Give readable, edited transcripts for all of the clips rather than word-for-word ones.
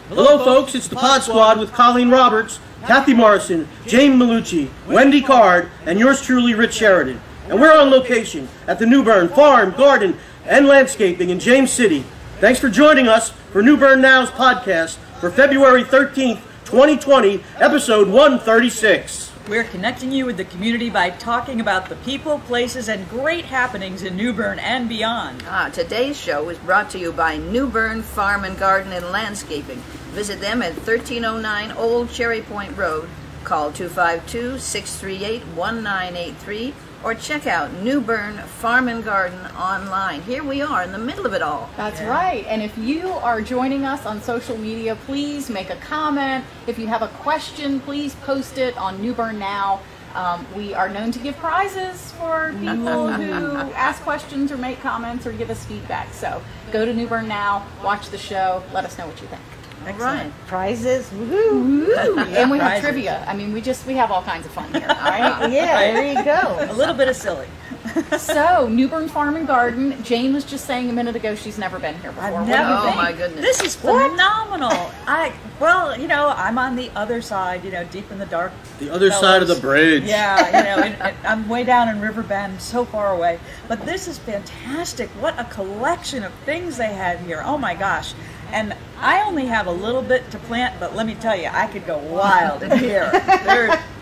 Hello folks, it's the Podsquad with Colleen Roberts, Kathy Morrison, James Maulucci, Wendy Card, and yours truly, Rich Sheridan. And we're on location at the New Bern Farm, Garden, and Landscaping in James City. Thanks for joining us for New Bern Now's podcast for February 13th, 2020, episode 136. We're connecting you with the community by talking about the people, places, and great happenings in New Bern and beyond. Today's show is brought to you by New Bern Farm and Garden and Landscaping. Visit them at 1309 Old Cherry Point Road. Call 252-638-1983 or check out New Bern Farm and Garden online. Here we are in the middle of it all. That's right. And if you are joining us on social media, please make a comment. If you have a question, please post it on New Bern Now. We are known to give prizes for people who ask questions or make comments or give us feedback. So go to New Bern Now, watch the show, let us know what you think. Excellent. Prizes, woohoo! Woo. And we have trivia. I mean, we have all kinds of fun here, all right? Yeah, there you go. A little bit of silly. So, New Bern Farm and Garden. Jane was just saying a minute ago she's never been here before. I've never Oh been. my goodness. This is phenomenal. Well, I'm on the other side, deep in the dark. The other side of the bridge. Yeah, and I'm way down in Riverbend, so far away. But this is fantastic. What a collection of things they have here. Oh my gosh. And I only have a little bit to plant, but let me tell you, I could go wild in here.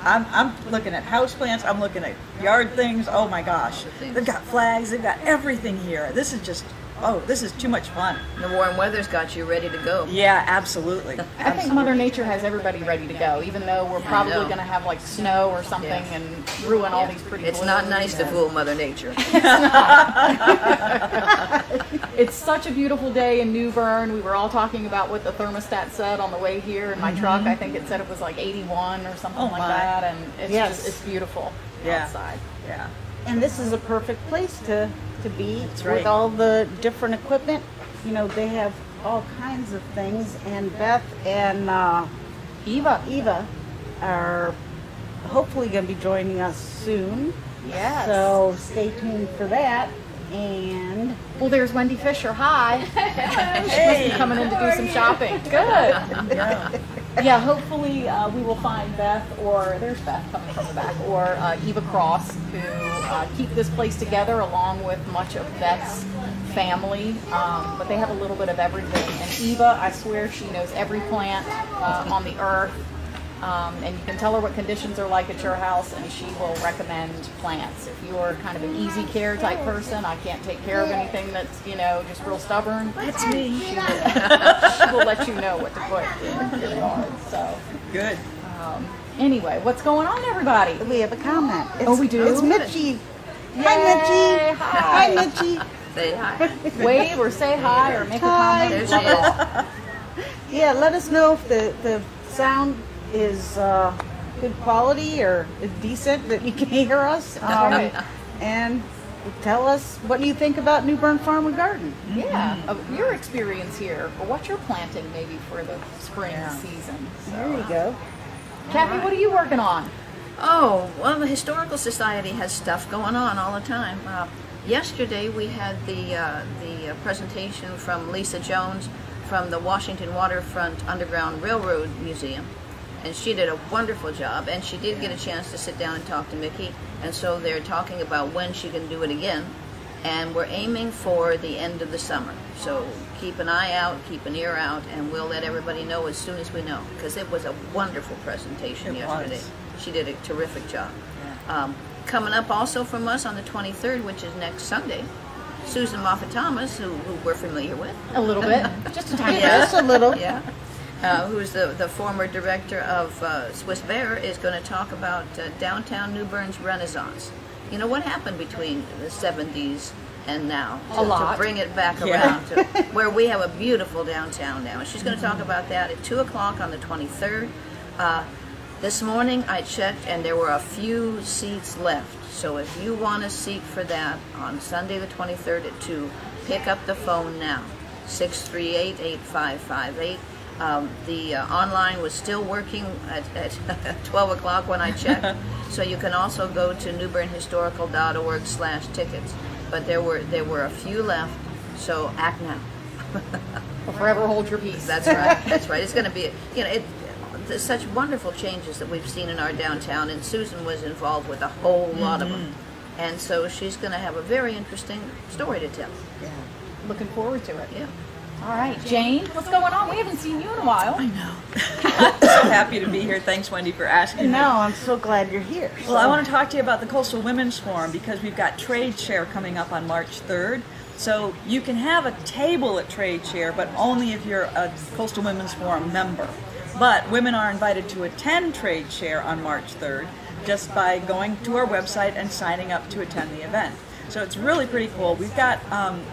I'm looking at houseplants, I'm looking at yard things. Oh my gosh. They've got flags, they've got everything here. This is just, this is too much fun. The warm weather's got you ready to go. Yeah, absolutely. I think Mother Nature has everybody ready to go, even though we're probably going to have like snow or something and ruin all these pretty It's blooms. not nice to fool Mother Nature. It's such a beautiful day in New Bern. We were all talking about what the thermostat said on the way here in my truck. I think it said it was like 81 or something like that, and it's just, it's beautiful outside. Yeah. And this is a perfect place to be right. with all the different equipment. They have all kinds of things, and Beth and Eva are hopefully going to be joining us soon. Yes. So stay tuned for that. And Well, there's Wendy Fisher. Hi. She must be coming in to do some shopping. Good. Yeah, hopefully we will find Beth, or there's Beth coming from the back, or Eva Cross, who keep this place together along with much of Beth's family. But they have a little bit of everything. And Eva, I swear she knows every plant on the earth. And you can tell her what conditions are like at your house, and she will recommend plants. If you're kind of an easy care type person, I can't take care of anything that's, just real stubborn. That's me. She will let you know what to put in your yard. So Good. Anyway, what's going on, everybody? we have a comment. We do? It's Mitchie. Hi, Yay, Mitchie. hi. Hi, Mitchie. Say hi. Wave or say hi or make a comment. There she is. Yeah, let us know if the sound is good quality or is decent, that you can hear us. Right. And tell us what you think about New Bern Farm and Garden. Yeah, of your experience here, or what you're planting maybe for the spring season. There you go. Kathy, what are you working on? Oh, well, the Historical Society has stuff going on all the time. Yesterday we had the presentation from Lisa Jones from the Washington Waterfront Underground Railroad Museum. And she did a wonderful job, and she did get a chance to sit down and talk to Mickey, and so they're talking about when she can do it again, and we're aiming for the end of the summer. So keep an eye out, keep an ear out, and we'll let everybody know as soon as we know, because it was a wonderful presentation yesterday. She did a terrific job. Coming up also from us on the 23rd, which is next Sunday, Susan Moffat-Thomas, who we're familiar with. A little bit, just a tiny bit. Just a little. Yeah. Who's the former director of Swiss Bear, is going to talk about downtown New Bern's Renaissance. What happened between the 70s and now to bring it back around to where we have a beautiful downtown now. And she's going to talk about that at 2 o'clock on the 23rd. This morning I checked, and there were a few seats left. So if you want a seat for that on Sunday the 23rd at 2, pick up the phone now, 638-8558. The online was still working at 12 o'clock when I checked, so you can also go to newbernhistorical.org/tickets. But there were a few left, so act now. Or forever hold your peace. That's right. That's right. It's going to be, there's such wonderful changes that we've seen in our downtown, and Susan was involved with a whole lot of them. And so she's going to have a very interesting story to tell. Yeah. Looking forward to it. Yeah. All right, Jane, what's going on? We haven't seen you in a while. I know. I'm so happy to be here. Thanks, Wendy, for asking me. No, I'm so glad you're here. Well, I want to talk to you about the Coastal Women's Forum because we've got Trade Share coming up on March 3rd. So you can have a table at Trade Share, but only if you're a Coastal Women's Forum member. But women are invited to attend Trade Share on March 3rd just by going to our website and signing up to attend the event. So it's really pretty cool. We've got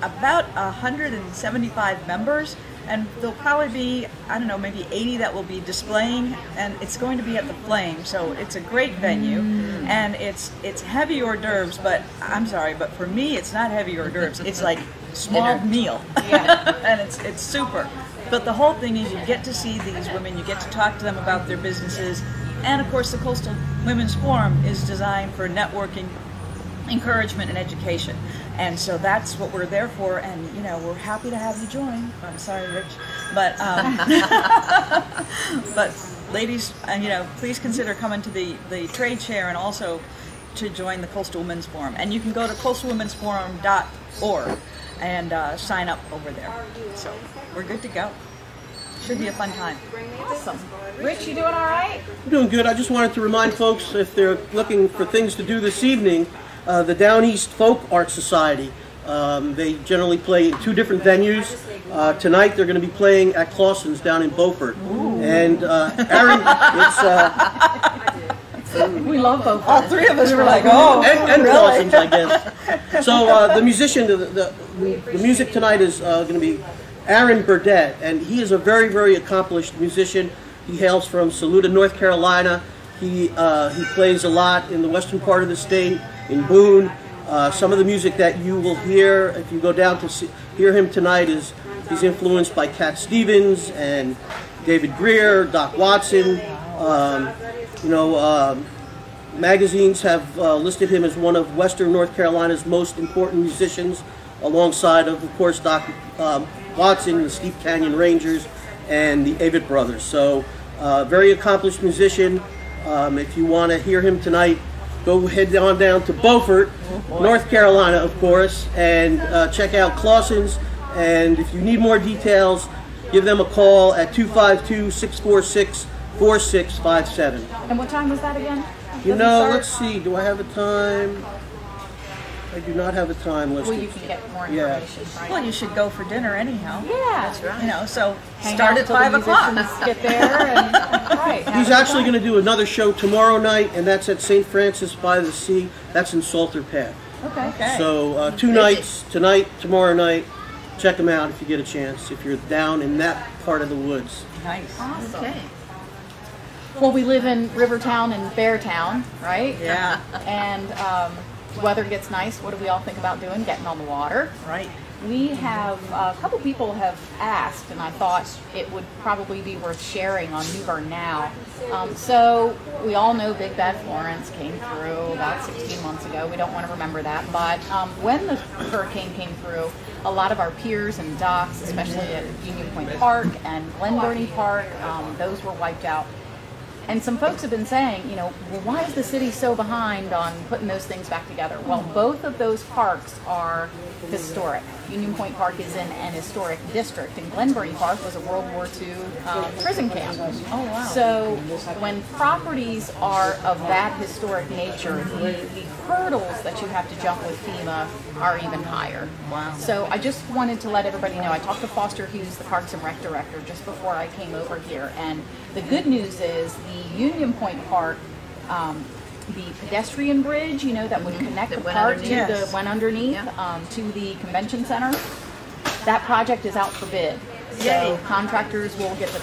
about 175 members, and there'll probably be, I don't know, maybe 80 that will be displaying, and it's going to be at the Flame, so it's a great venue, and it's heavy hors d'oeuvres, but I'm sorry, but for me it's not heavy hors d'oeuvres, it's like small meal, and it's super. But the whole thing is you get to see these women, you get to talk to them about their businesses, and of course the Coastal Women's Forum is designed for networking, encouragement, and education, and so that's what we're there for. And we're happy to have you join. I'm sorry, Rich, but but ladies, please consider coming to the trade share and also to join the Coastal Women's Forum. And you can go to coastalwomensforum.org and sign up over there. So we're good to go. Should be a fun time. Awesome. Rich, you doing all right? I'm doing good. I just wanted to remind folks, if they're looking for things to do this evening, the Downeast Folk Art Society. They generally play in 2 different venues. Tonight they're going to be playing at Clausen's down in Beaufort. Ooh. And Aaron, it's we love Beaufort. All 3 of us were like, oh, and really? Clausen's, I guess. So the musician, the music tonight is going to be Aaron Burdette, and he is a very, very accomplished musician. He hails from Saluda, North Carolina. He plays a lot in the western part of the state, in Boone. Some of the music that you will hear if you go down to hear him tonight is he's influenced by Cat Stevens and David Greer, Doc Watson. Magazines have listed him as one of Western North Carolina's most important musicians, alongside of course, Doc Watson, the Steep Canyon Rangers, and the Avett Brothers. So, very accomplished musician. If you want to hear him tonight, go head on down to Beaufort, North Carolina, of course, and check out Clausen's. And if you need more details, give them a call at 252-646-4657. And what time was that again? Let's see. Do I have a time? I do not have a time listed. Well, you can get more information. Right? Well, you should go for dinner anyhow. Yeah, that's right. So hang start at 5 o'clock. Get there and right. He's actually going to do another show tomorrow night, and that's at St. Francis by the Sea. That's in Salter Path. Okay. So 2 nights, tonight, tomorrow night. Check them out if you get a chance, if you're down in that part of the woods. Nice. Awesome. Okay. Well, we live in Rivertown and Beartown, right? Yeah. And weather gets nice. What do we all think about doing? Getting on the water. Right. We have, a couple people have asked, and I thought it would probably be worth sharing on New Bern Now. So we all know Big Bad Florence came through about 16 months ago. We don't want to remember that. But when the hurricane came through, a lot of our piers and docks, especially at Union Point Park and Glen Burnie Park, those were wiped out. And some folks have been saying, well, why is the city so behind on putting those things back together? Well, both of those parks are historic. Union Point Park is in an historic district, and Glen Burnie Park was a World War II prison camp. Oh, wow. So when properties are of that historic nature, the hurdles that you have to jump with FEMA are even higher. Wow. So I just wanted to let everybody know, I talked to Foster Hughes, the Parks and Rec Director, just before I came over here, and the good news is the Union Point Park, the pedestrian bridge, that would connect the park to the went underneath to the convention center, that project is out for bid. So contractors will get the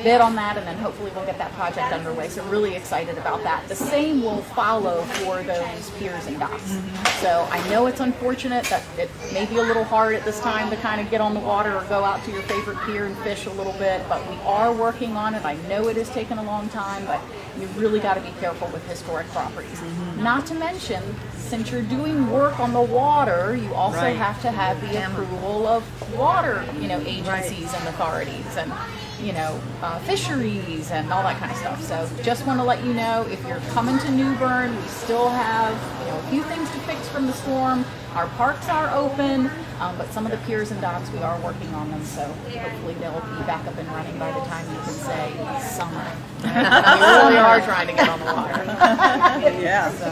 bid on that, and then hopefully we'll get that project underway. So really excited about that. The same will follow for those piers and docks. So I know it's unfortunate that it may be a little hard at this time to kind of get on the water or go out to your favorite pier and fish a little bit, but we are working on it. I know it has taken a long time, but you really got to be careful with historic properties. Not to mention, since you're doing work on the water, you also have to have the approval of water, agencies agencies and authorities and, you know, fisheries and all that kind of stuff. So just want to let you know, if you're coming to New Bern, we still have, you know, a few things to fix from the storm. Our parks are open, but some of the piers and docks, we are working on them, so hopefully they'll be back up and running by the time you can say summer. We really are trying to get on the water. Yeah. So,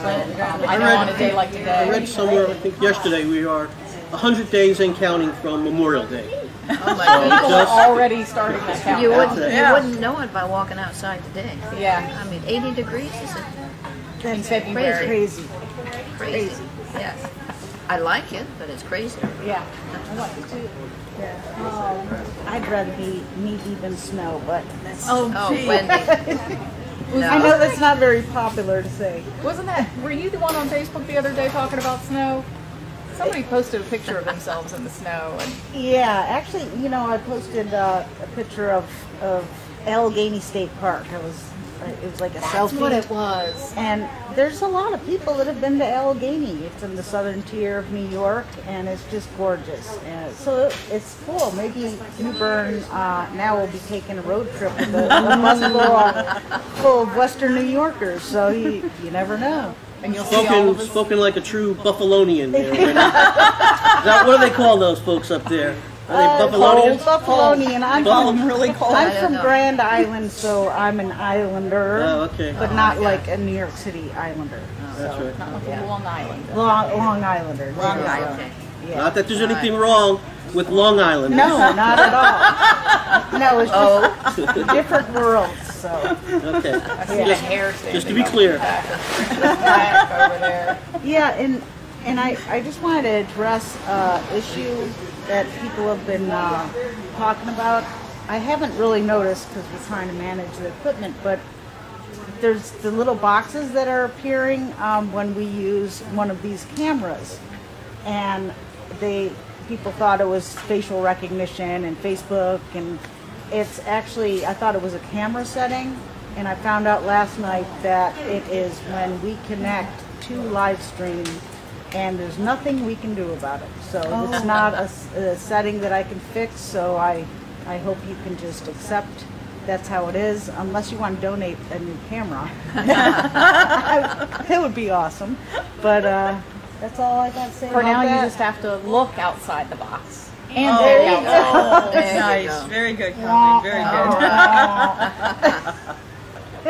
I know on a day like today. I read somewhere, I think yesterday, we are 100 days and counting from Memorial Day. Oh my People goodness. are already starting that countdown. You wouldn't know it by walking outside today. Yeah. I mean, 80 degrees is In February. Crazy. crazy. Yes. I like it, but it's crazy. Yeah. I like it too. I'd rather be knee-deep in snow, but Oh, Wendy. I know that's not very popular to say. Wasn't that, were you the one on Facebook the other day talking about snow? Somebody posted a picture of themselves in the snow. And Yeah, actually, you know, I posted a picture of Allegheny State Park. It was like a selfie. that's what it was. And there's a lot of people that have been to Allegheny. It's in the southern tier of New York, and it's just gorgeous. And so it's cool. Maybe New Bern now will be taking a road trip with a bus full of Western New Yorkers. So you never know. And you'll see all of us. Spoken like a true Buffalonian there. What do they call those folks up there? Are they Buffalonians? Buffalonian. I'm really cold. I'm from Grand Island, so I'm an islander. Oh, okay. But not like a New York City islander. That's right. Not like a Long Island. Long Islander. Long Island. Okay. Yeah. Not that there's anything wrong with Long Island. No, not at all. No, it's just different worlds. So Okay. I see the hair standing Just to be up clear. back over there. yeah, and I just wanted to address issue that people have been talking about. I haven't really noticed because we're trying to manage the equipment, but there's the little boxes that are appearing when we use one of these cameras, and people thought it was facial recognition and Facebook, and it's actually, I thought it was a camera setting, and I found out last night that it is when we connect to live stream, and there's nothing we can do about it. So it's not a setting that I can fix, so I hope you can just accept that's how it is, unless you want to donate a new camera. It would be awesome. But that's all I got to say For about now, that. you just have to look outside the box. And there look you outside. go. There you Nice. go. Very good, Colleen. Very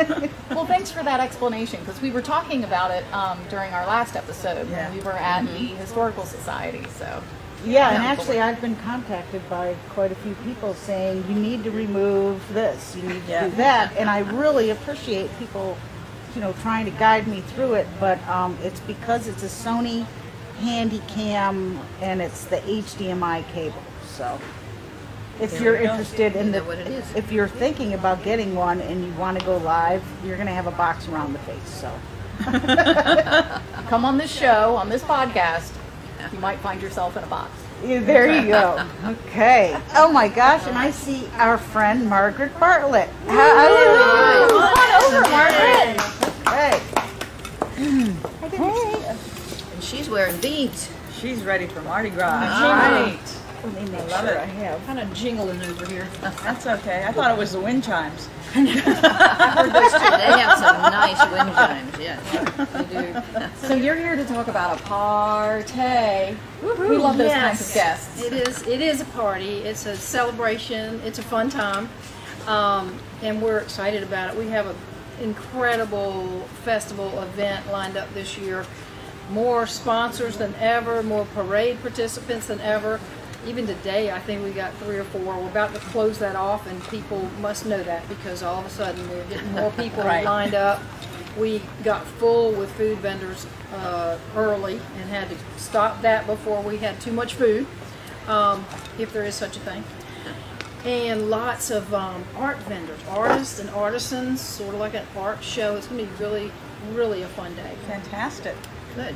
good. Well, thanks for that explanation, because we were talking about it during our last episode when we were at the Historical Society. So Yeah, and actually I've been contacted by quite a few people saying you need to remove this, you need to do that, and I really appreciate people, you know, trying to guide me through it, but it's because it's a Sony Handycam and it's the HDMI cable. So if you're interested in if you're thinking about getting one and you want to go live, you're going to have a box around the face. So come on this show, on this podcast, you might find yourself in a box. yeah, there you go. Okay. Oh my gosh, and I see our friend Margaret Bartlett. How Come on over, Margaret. Hey. And she's wearing beads. She's ready for Mardi Gras. Right. Let me make Love sure it. I have. Kind of jingling over here. That's okay. I thought it was the wind chimes. They have some nice wind chimes, yes. They do. So you're here to talk about a party. We love those kinds of guests. It is a party. It's a celebration. It's a fun time, and we're excited about it. We have an incredible festival event lined up this year. More sponsors than ever, more parade participants than ever. Even today, I think we got 3 or 4. We're about to close that off, and people must know that because all of a sudden we're getting more people lined up. We got full with food vendors early and had to stop that before we had too much food, if there is such a thing. And lots of art vendors, artists and artisans, sort of like an art show. It's going to be really, really a fun day. Fantastic. Good.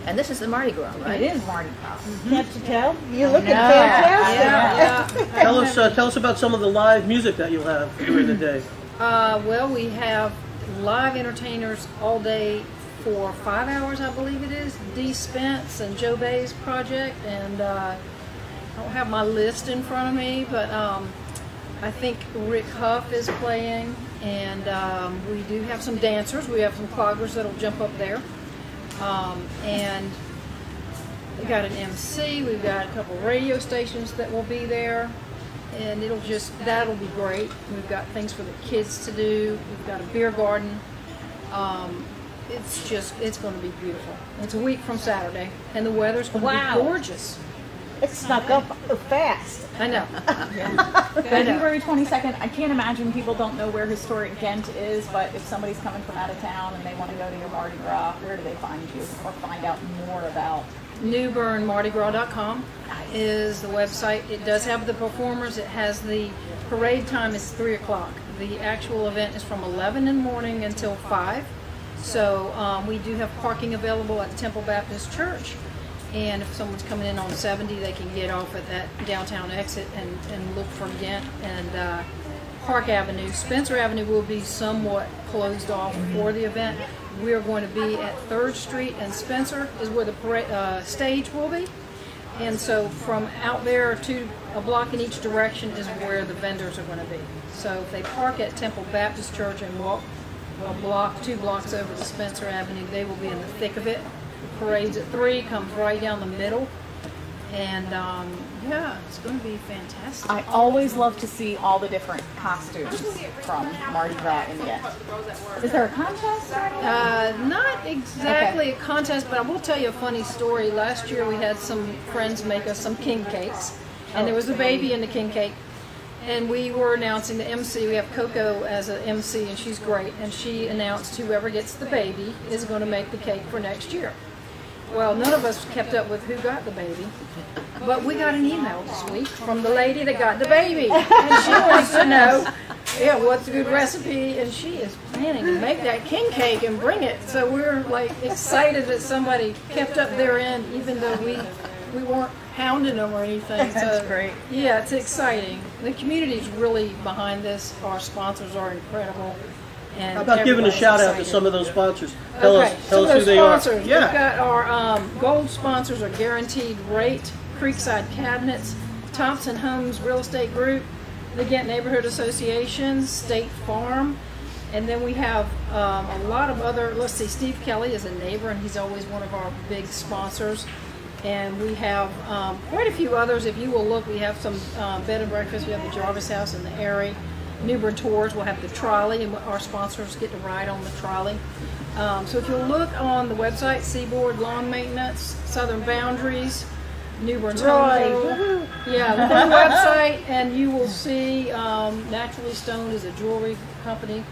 And this is the Mardi Gras, right? It is Mardi Gras. Can't you tell? You're looking fantastic. Yeah. Tell us about some of the live music that you'll have during the day. Well, we have live entertainers all day for 5 hours, I believe it is. Dee Spence and Joe Bay's project, and don't have my list in front of me, but I think Rick Huff is playing, and we do have some dancers. We have some cloggers that'll jump up there, and we got an MC. We've got a couple radio stations that will be there, and that'll be great. We've got things for the kids to do. We've got a beer garden. It's going to be beautiful. It's a week from Saturday, and the weather's going to be gorgeous. It snuck up fast. I know. February 22nd, I can't imagine people don't know where historic Ghent is, but if somebody's coming from out of town and they want to go to your Mardi Gras, where do they find you or find out more about? NewBernMardiGras.com is the website. It does have the performers. It has the parade time is 3 o'clock. The actual event is from 11 in the morning until 5. So we do have parking available at the Temple Baptist Church. And if someone's coming in on 70, they can get off at that downtown exit and look for Ghent and Park Avenue. Spencer Avenue will be somewhat closed off for the event. We are going to be at 3rd Street and Spencer is where the stage will be. And so from out there to a block in each direction is where the vendors are going to be. So if they park at Temple Baptist Church and walk a 2 blocks over to Spencer Avenue, they will be in the thick of it. The parade's at 3, comes right down the middle. And yeah, it's going to be fantastic. I always love to see all the different costumes from Mardi Gras in Ghent. Is there a contest? Not exactly a contest, but I will tell you a funny story. Last year we had some friends make us some king cakes, and there was a baby in the king cake. And we were announcing the MC. We have Coco as an MC, and she's great. And she announced whoever gets the baby is going to make the cake for next year. Well, none of us kept up with who got the baby, but we got an email this week from the lady that got the baby, and she wants to know, what's a good recipe, and she is planning to make that king cake and bring it. So we're like excited that somebody kept up their end, even though we weren't hounding them or anything. That's great. Yeah, it's exciting. The community's really behind this. Our sponsors are incredible. How about giving a shout out to some of those sponsors? Tell us who they sponsors. are. Yeah. We've got our gold sponsors are Guaranteed Rate, Creekside Cabinets, Thompson Homes Real Estate Group, the Ghent Neighborhood Association, State Farm, and then we have a lot of other, let's see, Steve Kelly is a neighbor and he's always one of our big sponsors. And we have quite a few others. If you will look, we have some bed and breakfast. We have the Jarvis House and the Airy. New Bern Tours will have the trolley, and our sponsors get to ride on the trolley. So if you look on the website, Seaboard Lawn Maintenance, Southern Boundaries, New Bern's Home. Yeah, look on the website, and you will see Naturally Stoned is a jewelry company,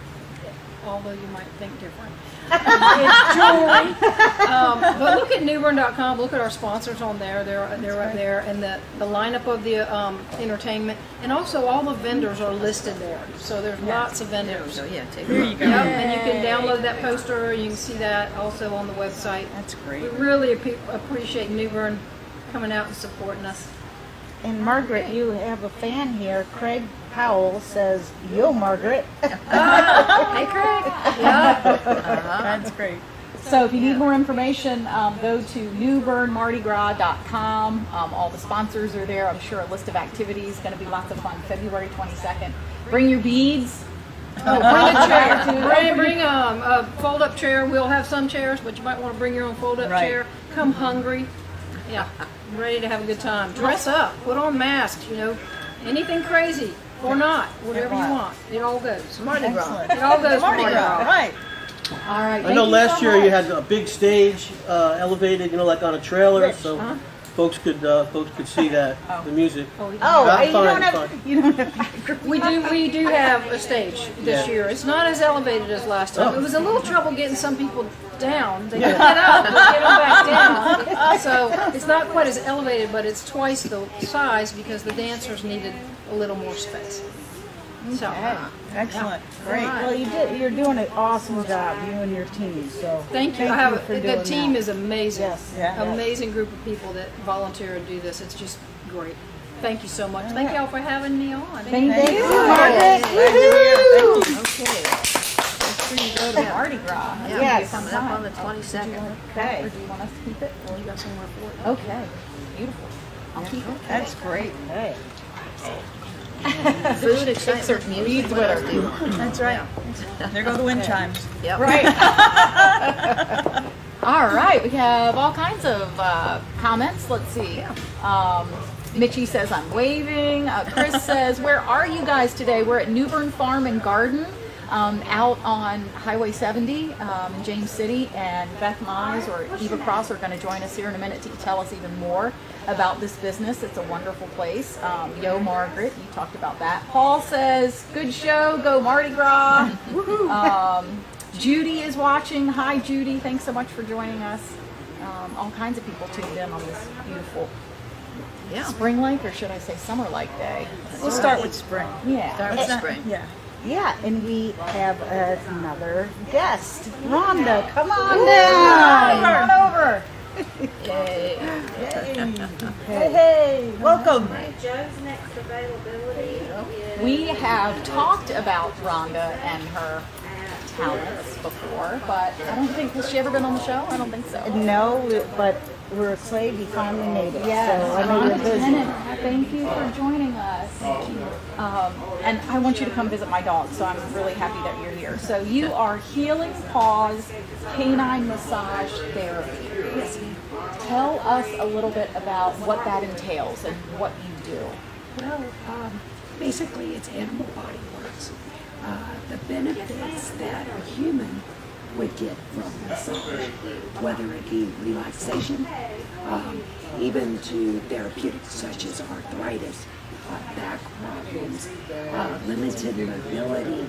although you might think different. It's jewelry. But look at newbern.com. Look at our sponsors on there. They're right there, and the lineup of the entertainment, and also all the vendors are listed there. So there's lots of vendors. So yeah, take Here you go. Yep, and you can download that poster. You can see that also on the website. That's great. We really appreciate New Bern coming out and supporting us. And Margaret, you have a fan here. Craig Powell says, "Yo, Margaret." Hey, Craig. Yeah. That's great. So if you need more information, go to newbernmardigras.com. All the sponsors are there. I'm sure a list of activities. Going to be lots of fun. February 22nd. Bring your beads. Oh, bring a chair. Bring a fold-up chair. We'll have some chairs, but you might want to bring your own fold-up chair. Come hungry. Yeah, ready to have a good time. Dress up. Put on masks. Anything crazy or not, whatever you want. It all goes. Mardi Gras. It all goes Mardi Gras. Right. All right. I know last year you had a big stage elevated, like on a trailer, so folks could see that the music. You don't have. We do have a stage this year. It's not as elevated as last time. It was a little trouble getting some people down. They could get up, but get them back down. So it's not quite as elevated, but it's twice the size because the dancers needed a little more space. So, Excellent. Great. Well, you're doing an awesome job, you and your team. So thank you. The team is amazing. Yes. Amazing group of people that volunteer and do this. It's just great. Thank you so much. Thank y'all for having me on. Thank you, Margaret. Okay. Make sure you go to Mardi Gras. Yes. Coming up on the 22nd. Okay. Or do you want us to keep it? You got somewhere for it. Okay. Beautiful. I'll keep it. That's great. Hey. Food, excitement, music, what else do you want? That's right. There go the wind chimes. Yep. Right. All right, we have all kinds of comments. Let's see. Mitchie says, I'm waving. Chris says, where are you guys today? We're at New Bern Farm and Garden out on Highway 70 in James City. And Beth Mize or Eva Cross are going to join us here in a minute to tell us even more about this business. It's a wonderful place. Yo, Margaret, you talked about that. Paul says, good show. Go Mardi Gras. Judy is watching. Hi, Judy. Thanks so much for joining us. All kinds of people tuned in on this beautiful spring-like, or should I say summer-like day. We'll start with spring. Yeah. Start with spring. Yeah. Yeah, and we have another guest. Rhonda, come on down. Come on over. Yay. Hey, Welcome. Joe's next availability is We have talked about Rhonda and her talents before, but I don't think, has she ever been on the show? I don't think so. no, but we're excited you finally made it. Yes, So I know you're busy. Tennant, thank you for joining us. And I want you to come visit my dog, so I'm really happy that you're here. So you are Healing Paws Canine Massage Therapy. Yes. Tell us a little bit about what that entails and what you do. Well, basically it's animal body works. The benefits that a human would get from massage, whether it be relaxation, even to therapeutics such as arthritis, back problems, limited mobility,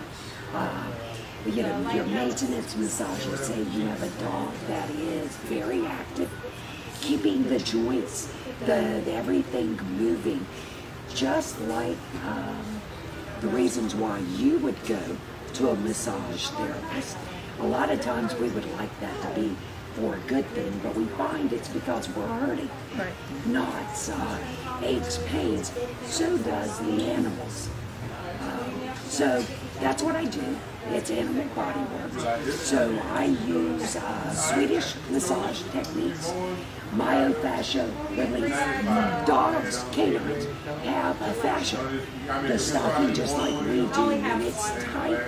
your maintenance massages. Say you have a dog that is very active, keeping the joints, everything moving, just like the reasons why you would go to a massage therapist. A lot of times we would like that to be for a good thing, but we find it's because we're hurting. Right. Knots, aches, pains. So does the animals. So that's what I do. It's animal body work. So I use Swedish massage techniques, myofascial release. Dogs, canines, have a fascia. The stocking, just like we do, when it's tight,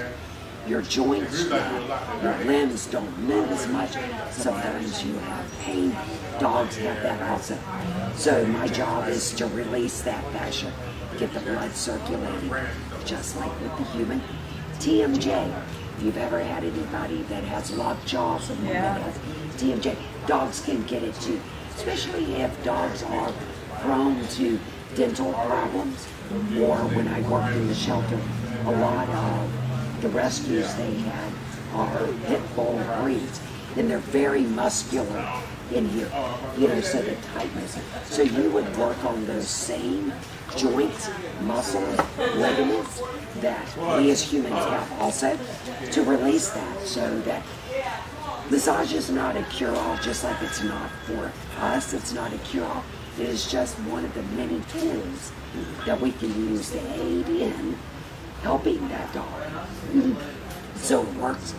your joints, your limbs don't move as much. Sometimes you have pain. Dogs have that also. So my job is to release that fascia, get the blood circulating, just like with the human. TMJ, if you've ever had anybody that has locked jaws and one that has TMJ, dogs can get it too, especially if dogs are prone to dental problems, or when I worked in the shelter, a lot of the rescues they had are pit bull breeds, and they're very muscular in here, so the tightness. So you would work on those same joints, muscles, ligaments that we as humans have also, to release that, so that massage is not a cure-all, just like it's not for us, it's not a cure-all. It is just one of the many tools that we can use to aid in helping that dog. So it works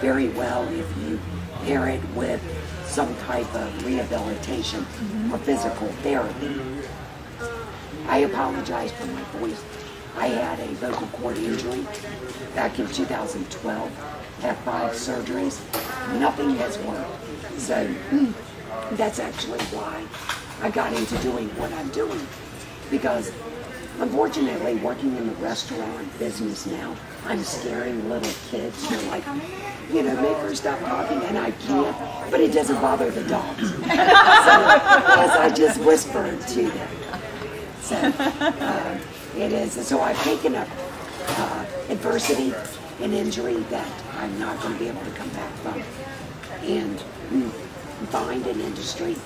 very well if you pair it with some type of rehabilitation or physical therapy. I apologize for my voice. I had a vocal cord injury back in 2012, had 5 surgeries. Nothing has worked. So that's actually why I got into doing what I'm doing, because unfortunately, working in the restaurant business now, I'm scaring little kids. They're like, make her stop talking, and I can't, but it doesn't bother the dogs. So, as I just whisper to them. So, it is. So I've taken up adversity and injury that I'm not going to be able to come back from, and find an industry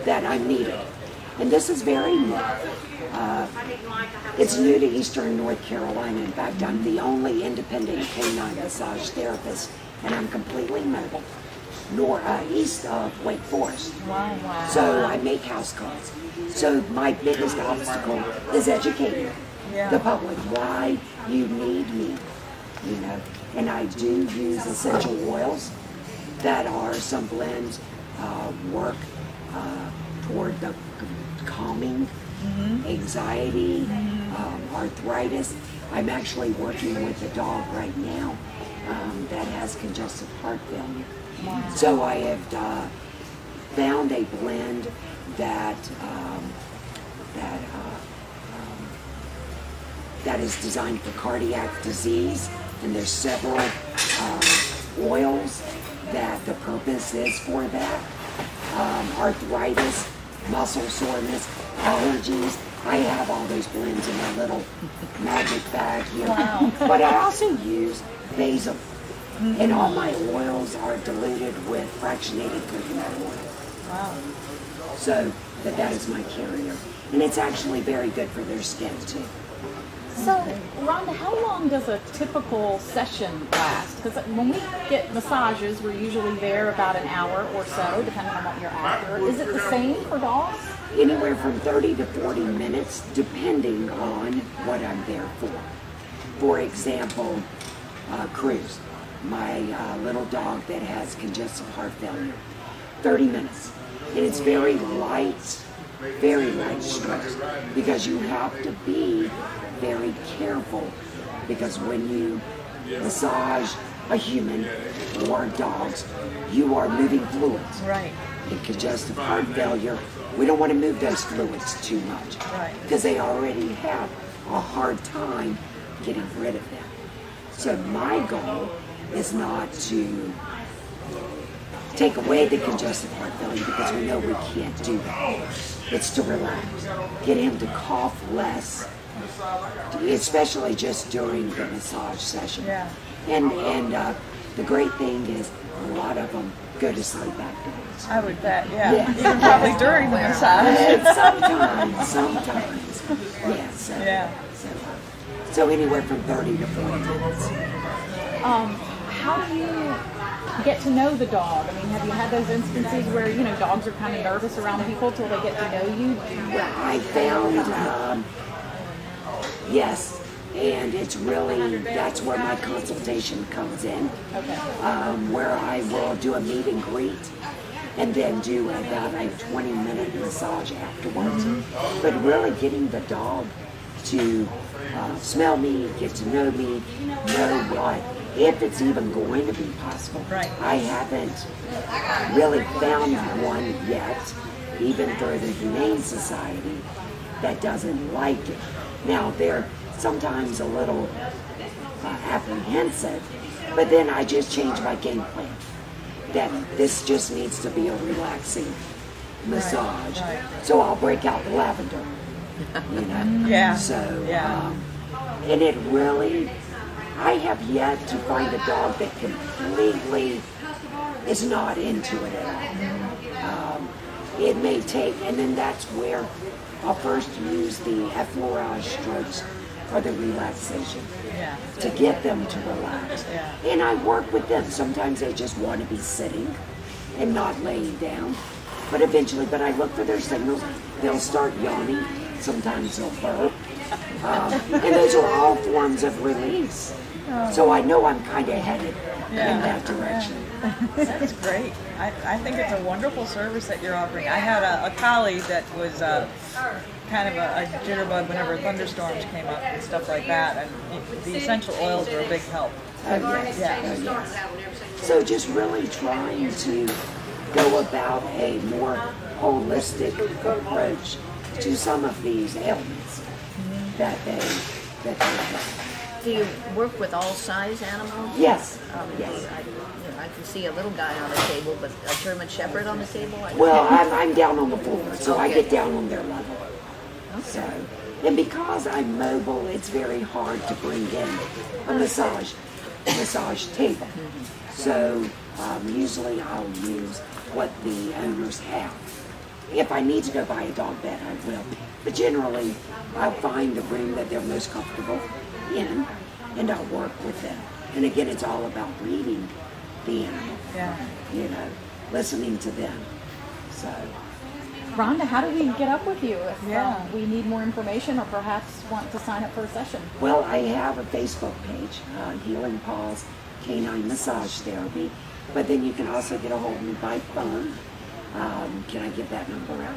that I'm needed. And this is very new. It's new to Eastern North Carolina. In fact, I'm the only independent canine massage therapist, and I'm completely mobile, east of Wake Forest. Wow. So I make house calls. So my biggest obstacle is educating the public why you need me, And I do use essential oils that are some blends, work toward the calming, anxiety, arthritis. I'm actually working with a dog right now that has congestive heart failure. So I have found a blend that that is designed for cardiac disease, and there's several oils that the purpose is for that. Arthritis, muscle soreness, allergies. I have all those blends in my little magic bag here. Wow. But I also use basil. And all my oils are diluted with fractionated coconut oil. Wow. So that is my carrier. And it's actually very good for their skin too. So, Rhonda, how long does a typical session last? Because when we get massages, we're usually there about an hour or so, depending on what you're after. Is it the same for dogs? Anywhere from 30 to 40 minutes, depending on what I'm there for. For example, Cruz, my little dog that has congestive heart failure. 30 minutes. And it's very light strokes, because you have to be very careful, because when you massage a human or dogs, you are moving fluids. Right. In congestive heart failure, we don't want to move those fluids too much, right, because they already have a hard time getting rid of them. So my goal is not to take away the congestive heart failure, because we know we can't do that. It's to relax, get him to cough less, especially just during the massage session. Yeah. And the great thing is a lot of them go to sleep afterwards. I would bet, yeah. Yes. Even probably during the massage. Sometimes. Yeah, so anywhere from 30 to 40 minutes. How do you get to know the dog? I mean, have you had those instances where, you know, dogs are kind of nervous around people till they get to know you? Well, I found, yes, and it's really, that's where my consultation comes in, where I will do a meet and greet and then do about a 20-minute massage afterwards. But really getting the dog to smell me, get to know me, know what, if it's even going to be possible. Right. I haven't really found one yet, even through the Humane Society, that doesn't like it. Now, they're sometimes a little apprehensive, but then I just change my game plan. That this just needs to be a relaxing massage. Right. So I'll break out the lavender, you know? Yeah. So, yeah. And it really, I have yet to find a dog that completely is not into it at all. It may take, and then that's where I'll first use the effleurage strokes for the relaxation, to get them to relax. Yeah. And I work with them. Sometimes they just want to be sitting and not laying down. But eventually, I look for their signals. They'll start yawning. Sometimes they'll burp. And those are all forms of release. So I know I'm kind of headed in that direction. That's great. I think it's a wonderful service that you're offering. I had a colleague that was kind of a jitterbug whenever thunderstorms came up and stuff like that, and the essential oils were a big help. So just really trying to go about a more holistic approach to some of these ailments that they have. Do you work with all size animals? Yes. Yes. I can see a little guy on the table, but a German Shepherd on the table? Well, I'm down on the floor, so I get down on their level. Okay. So, and because I'm mobile, it's very hard to bring in a massage table. So usually I'll use what the owners have. If I need to go buy a dog bed, I will. But generally, I'll find the room that they're most comfortable in, and I'll work with them. And again, it's all about reading the animal. You know, listening to them. So. Rhonda, how do we get up with you if we need more information or perhaps want to sign up for a session? Well, I have a Facebook page, Healing Paws Canine Massage Therapy, but then you can also get a hold of me by phone. Can I give that number out?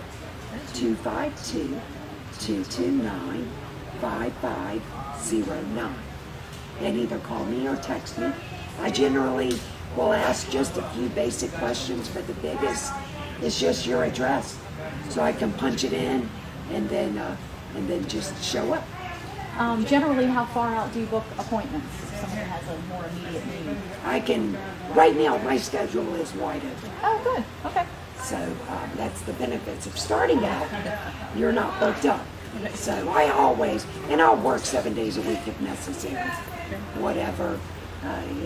252-229-5509. And either call me or text me. I generally will ask just a few basic questions, but the biggest is just your address, so I can punch it in and then just show up. Generally, how far out do you book appointments if somebody has a more immediate need? I can, right now my schedule is wide open. Oh, good. Okay. So that's the benefits of starting out. You're not booked up. So I always, and I'll work 7 days a week if necessary. Whatever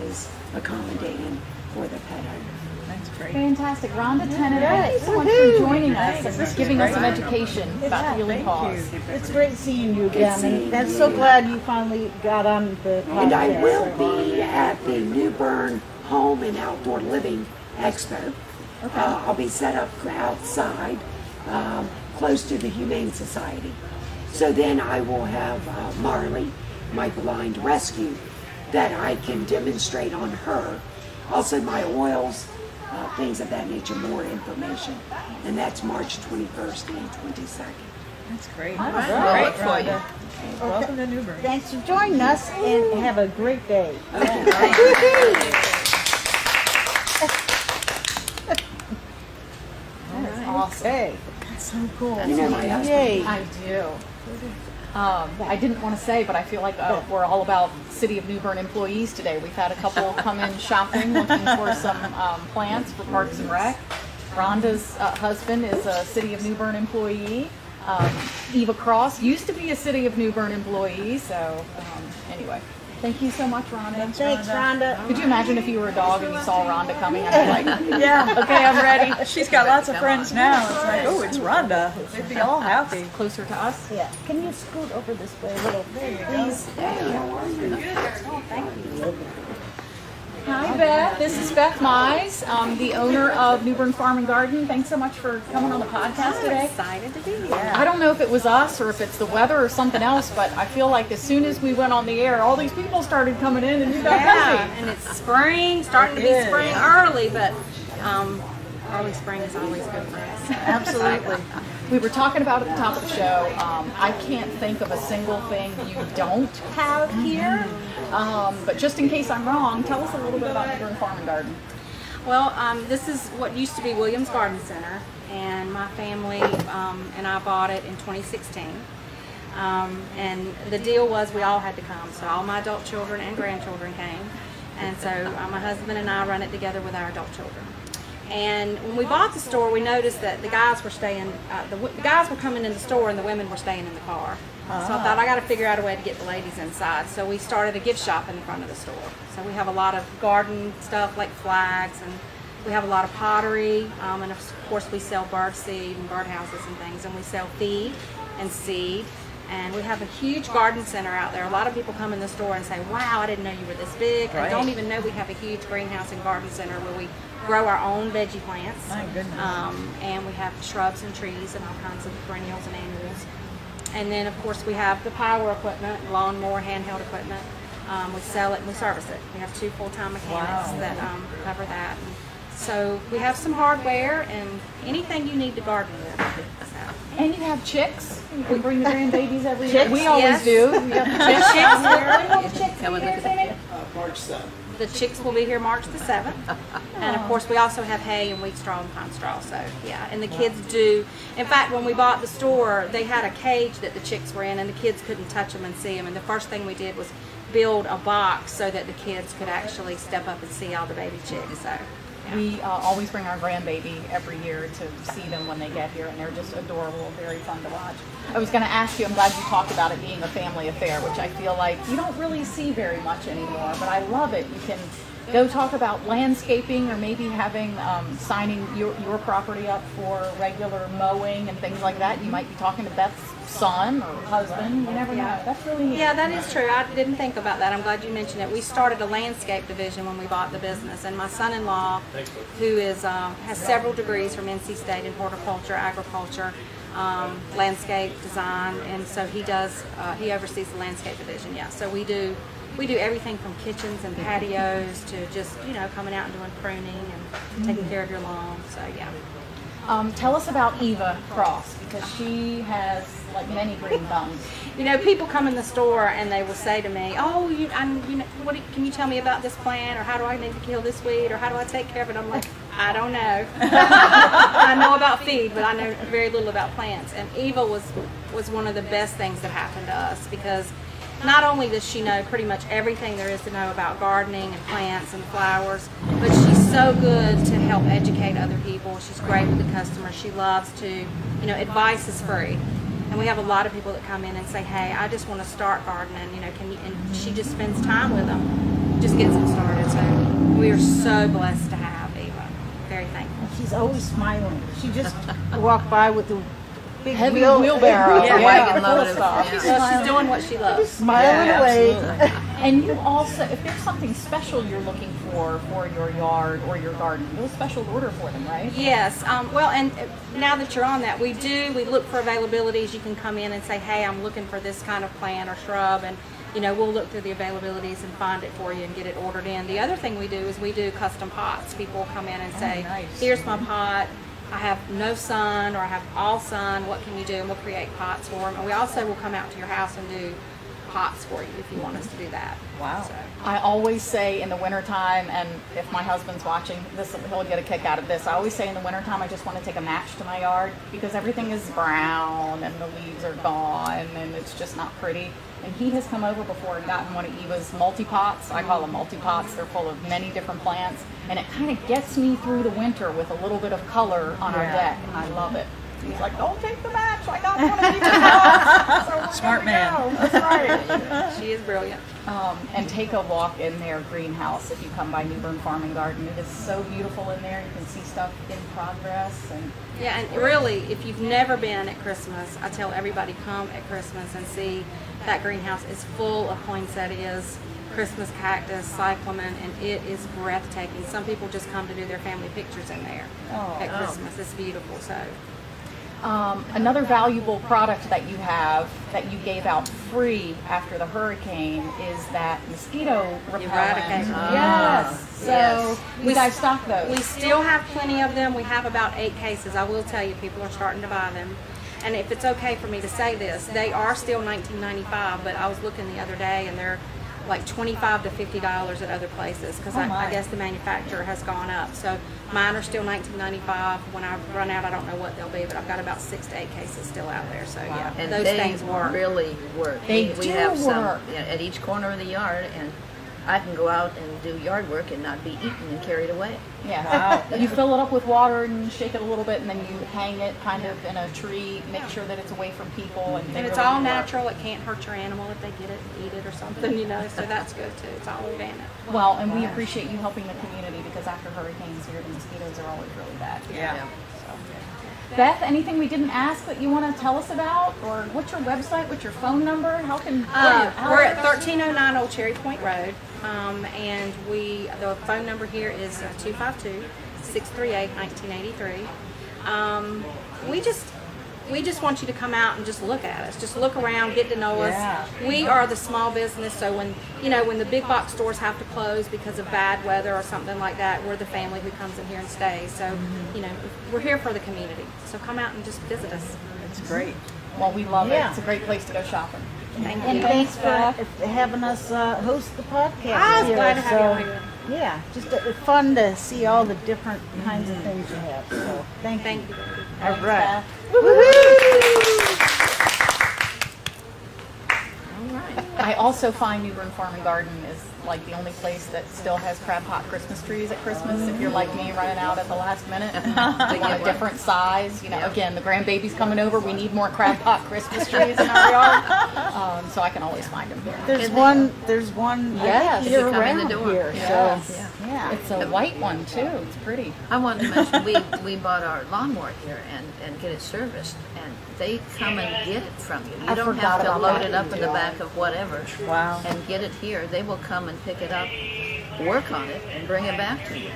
is accommodating for the pet owner. That's great. Fantastic. Rhonda Tennant, thank you so much for joining us and giving us some education about healing paws. It's great seeing you again, and I'm so glad you finally got on the podcast. And I will be at the New Bern Home and Outdoor Living Expo. Okay. I'll be set up outside, close to the Humane Society. So then I will have Marley, my blind rescue, that I can demonstrate on her. Also my oils, things of that nature, more information. And that's March 21st and 22nd. That's great. All right. Great for you. Welcome to New Bern. Thanks for joining us, and have a great day. That's awesome. Hey. That's so cool. You know my husband. Yay. I do. I didn't want to say, but I feel like we're all about City of New Bern employees today. We've had a couple come in shopping looking for some plants for Parks and Rec. Rhonda's husband is a City of New Bern employee. Eva Cross used to be a City of New Bern employee. So anyway, thank you so much, Rhonda. Thanks, Rhonda. Could you imagine if you were a dog and you saw Rhonda coming and you're like, Yeah. okay, I'm ready. She's got lots of friends now. It's like, oh, it's Rhonda. They'd be all happy. Closer to us? Yeah. Can you scoot over this way a little, please? Hi, Beth. This is Beth Mize, the owner of New Bern Farm and Garden. Thanks so much for coming on the podcast today. Excited to be here. I don't know if it was us or if it's the weather or something else, but I feel like as soon as we went on the air, all these people started coming in and you got busy. And it's spring, starting to be spring early, but early spring is always good for us. Absolutely. We were talking about at the top of the show, I can't think of a single thing you don't have here, but just in case I'm wrong, tell us a little bit about New Bern Farm and Garden. Well, this is what used to be Williams Garden Center, and my family and I bought it in 2016. And the deal was we all had to come, so all my adult children and grandchildren came, and so my husband and I run it together with our adult children. And when we bought the store, we noticed that the guys were staying, the guys were coming in the store and the women were staying in the car. So I thought, I got to figure out a way to get the ladies inside. So we started a gift shop in the front of the store. So we have a lot of garden stuff like flags, and we have a lot of pottery, and of course we sell bird seed and birdhouses and things, and we sell feed and seed. And we have a huge garden center out there. A lot of people come in the store and say, wow, I didn't know you were this big. Right. I don't even know we have a huge greenhouse and garden center where we grow our own veggie plants. My goodness. And we have shrubs and trees and all kinds of perennials and annuals. And then, of course, we have the power equipment, lawnmower, handheld equipment. We sell it and we service it. We have 2 full-time mechanics that cover that. And so we have some hardware and anything you need to garden with. So. And you have chicks. You can bring the grandbabies every year. We always do. We have the chicks. March 7th. The chicks will be here March the 7th. And of course we also have hay and wheat straw and pine straw. So yeah, and the kids do. In fact, when we bought the store, they had a cage that the chicks were in and the kids couldn't touch them and see them. And the first thing we did was build a box so that the kids could actually step up and see all the baby chicks. So. We always bring our grandbaby every year to see them when they get here, and they're just adorable, very fun to watch. I was going to ask you, I'm glad you talked about it being a family affair, which I feel like you don't really see very much anymore, but I love it. You can go talk about landscaping or maybe having, signing your property up for regular mowing and things like that. You might be talking to Beth's son or husband, you never know. That's really neat. Yeah, that is true. I didn't think about that. I'm glad you mentioned it. We started a landscape division when we bought the business, and my son-in-law, who is has several degrees from NC State in horticulture, agriculture, landscape design, and so he does. He oversees the landscape division. Yeah, so we do everything from kitchens and patios to just coming out and doing pruning and taking care of your lawn. So yeah. Tell us about Eva Cross, because she has like many green thumbs. You know, people come in the store and they will say to me, "Oh, can you tell me about this plant, or how do I need to kill this weed, or how do I take care of it?" I'm like, I don't know. I know about feed, but I know very little about plants. And Eva was one of the best things that happened to us, because not only does she know pretty much everything there is to know about gardening and plants and flowers, but she's so good to help educate other people. She's great with the customers. She loves to, advice is free. And we have a lot of people that come in and say, "Hey, I just want to start gardening, can you?" And she just spends time with them, just gets them started. So we are so blessed to have Eva. Very thankful. She's always smiling. She just walked by with the big heavy wheelbarrow. Yeah, wagon load of stuff. She's doing what she loves. Smiling away. And you also, if there's something special you're looking for your yard or your garden, you'll special order for them, right? Yes. Well, and now that you're on that, we look for availabilities. You can come in and say, "Hey, I'm looking for this kind of plant or shrub," and we'll look through the availabilities and find it for you and get it ordered in. The other thing we do is we do custom pots. People will come in and say, "Here's my pot. I have no sun, or I have all sun. What can you do?" And we'll create pots for them. And we also will come out to your house and do pots for you if you want us to do that. Wow. So. I always say in the wintertime, and if my husband's watching this, he'll get a kick out of this. I always say in the wintertime, I just want to take a match to my yard, because everything is brown and the leaves are gone and it's just not pretty. And he has come over before and gotten one of Eva's multi-pots. I call them multi-pots. They're full of many different plants. And it kind of gets me through the winter with a little bit of color on our deck. And I love it. He's like, "Don't take the match. I got one of Eva's pots." So smart man. That's right. She is brilliant. And take a walk in their greenhouse if you come by New Bern Farm and Garden. It is so beautiful in there. You can see stuff in progress. And yeah, and really, if you've never been at Christmas, I tell everybody, come at Christmas and see that greenhouse is full of poinsettias, Christmas cactus, cyclamen, and it is breathtaking. Some people just come to do their family pictures in there at Christmas. It's beautiful. So. Another valuable product that you have that you gave out free after the hurricane is that mosquito repellent. Yes. So you guys stock those? We still have plenty of them. We have about 8 cases. I will tell you, people are starting to buy them. And if it's okay for me to say this, they are still $19.95, but I was looking the other day and they're like $25 to $50 at other places, because I guess the manufacturer has gone up. So mine are still $19.95. When I run out, I don't know what they'll be, but I've got about 6 to 8 cases still out there. So yeah, and those things work. Really work. We have some at each corner of the yard, and I can go out and do yard work and not be eaten and carried away. Yeah. Wow. You fill it up with water and shake it a little bit, and then you hang it kind of in a tree, make sure that it's away from people. And it's all natural. It can't hurt your animal if they get it and eat it or something, so that's good too. It's all organic. Well, and we appreciate you helping the community, because after hurricanes here, the mosquitoes are always really bad. Yeah. Beth, anything we didn't ask that you want to tell us about? Or what's your website? What's your phone number? How can we're at 1309 Old Cherry Point Road, and the phone number here is 252-638-1983. We just want you to come out and just look at us. Just look around, get to know us. We are the small business, so when the big box stores have to close because of bad weather or something like that, we're the family who comes in here and stays. So, we're here for the community. So come out and just visit us. That's great. Well, we love it. It's a great place to go shopping. Thank And you. thanks for having us host the podcast. I was glad to have you here. Yeah, just fun to see all the different kinds of things you have. So thank you. All right. I also find New Bern Farm and Garden is like the only place that still has crab pot Christmas trees at Christmas. If you're like me, running out at the last minute, they want a different size. Again, the grandbaby's coming over. We need more crab pot Christmas trees in our yard, so I can always find them here. There's one. Yes, here you come in around the door. here. Yes. So yeah, It's a white one too. It's pretty. I wanted to mention we bought our lawnmower here and get it serviced, and they come and get it from you. You don't have to load it up in the back of whatever and get it here. They will come and pick it up, work on it, and bring it back to you.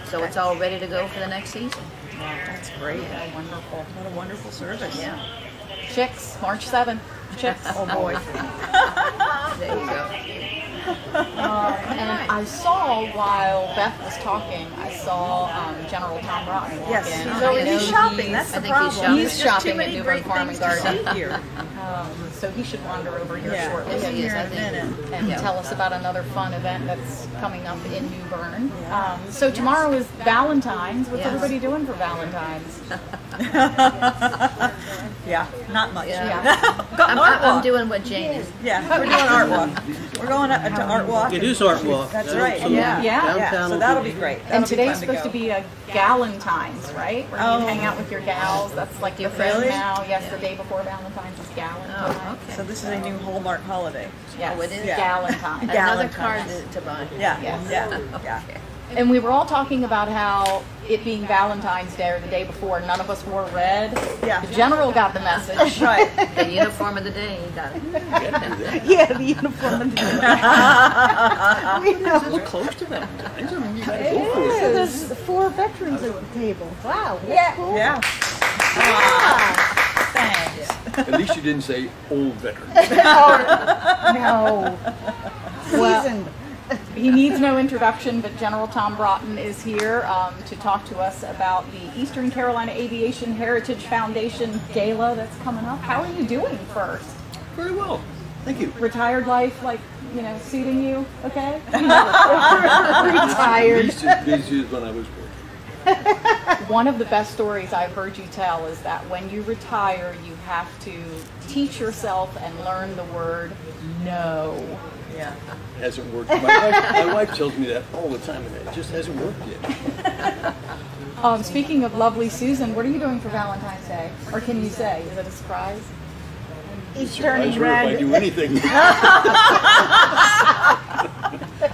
So it's all ready to go for the next season. That's great. Yeah, wonderful. What a wonderful service. Yeah. Chicks, March 7th. Chicks. Oh boy. There you go. And I saw, while Beth was talking, I saw General Tom Rotten walk Yes, in. he's shopping. That's the problem. He's shopping at New Bern Farm and Garden. Here. So he should wander over here Yeah, shortly he'll be here in a minute. and tell us about another fun event that's coming up in New Bern. So tomorrow is Valentine's. What's everybody doing for Valentine's? Yeah, not much. Yeah. I'm doing what Jane is. Yeah, we're doing art walk. We're going to art walk. It is art walk. That's right. So Yeah. downtown So will that'll be great. And That'll be today's fun supposed to go. be a Galentine's, right? Where you hang out with your gals. That's like the thing Really? now. Yes, the day before Valentine's is Galentine's. Oh, okay. So this is a new Hallmark holiday. Yes, Oh, it is? Galentine's. Another Galentine's. card to buy. Yeah, Yes. yeah. And we were all talking about how it being Valentine's Day or the day before, none of us wore red. Yeah. The general got the message. Right. The uniform of the day, you got it. Yeah, the uniform. We're close to Valentine's. I mean, you gotta go for So it. there's 4 veterans at the table. Wow, that's Yeah. cool. Yeah. Thanks. At least you didn't say old veteran. No. Seasoned. He needs no introduction, but General Tom Broughton is here to talk to us about the Eastern Carolina Aviation Heritage Foundation Gala that's coming up. How are you doing first? Very well. Thank you. Retired life, like, you know, suiting you, okay? At Retired. least as busy as when I was working. One of the best stories I've heard you tell is that when you retire, you have to teach yourself and learn the word no. Yeah. Hasn't worked. My wife tells me that all the time, and it just hasn't worked yet. Speaking of lovely Susan, what are you doing for Valentine's Day? Or can you say? Is it a surprise? He's Surprise turning her if I red. do anything.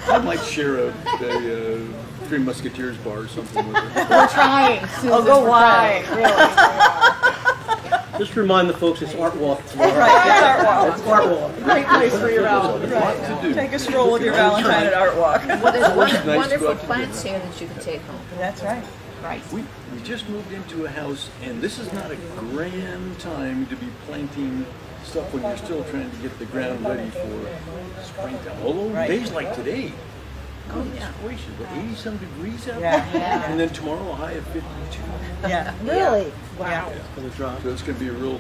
I might share a Three Musketeers bar or something with her. We're trying, Susan. Oh, go we're wild. trying, really. Just remind the folks it's art walk tomorrow. Right, it's art walk. It's art walk. Great place for your Lots Valentine's. to do. Take a stroll with your Valentine at art walk. Well, there's Nice to go wonderful out to plants here that you can take home. That's right. Right. We just moved into a house, and this is not a grand time to be planting stuff when you're still trying to get the ground ready for springtime. Although Right. days like today, Yeah. gracious, what, 80-some degrees out Yeah. there? And then tomorrow a high of 52. Yeah. Really? Yeah. For the drop. So it's going to be a real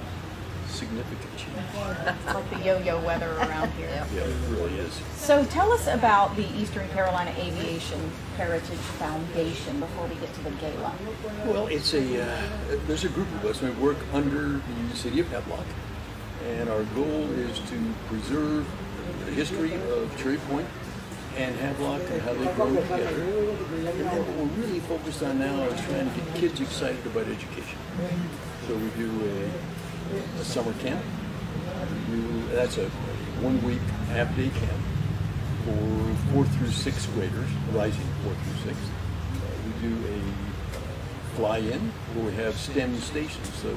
significant change. It's like the yo-yo weather around here. Yeah, it really is. So tell us about the Eastern Carolina Aviation Heritage Foundation before we get to the gala. Well, it's there's a group of us. We work under the city of Havelock, and our goal is to preserve the history of Cherry Point and Havelock and how they grow together. And then what we're really focused on now is trying to get kids excited about education. So we do a summer camp. That's a 1-week half-day camp for 4th through 6th graders, rising 4th through 6th. We do a fly-in where we have STEM stations, so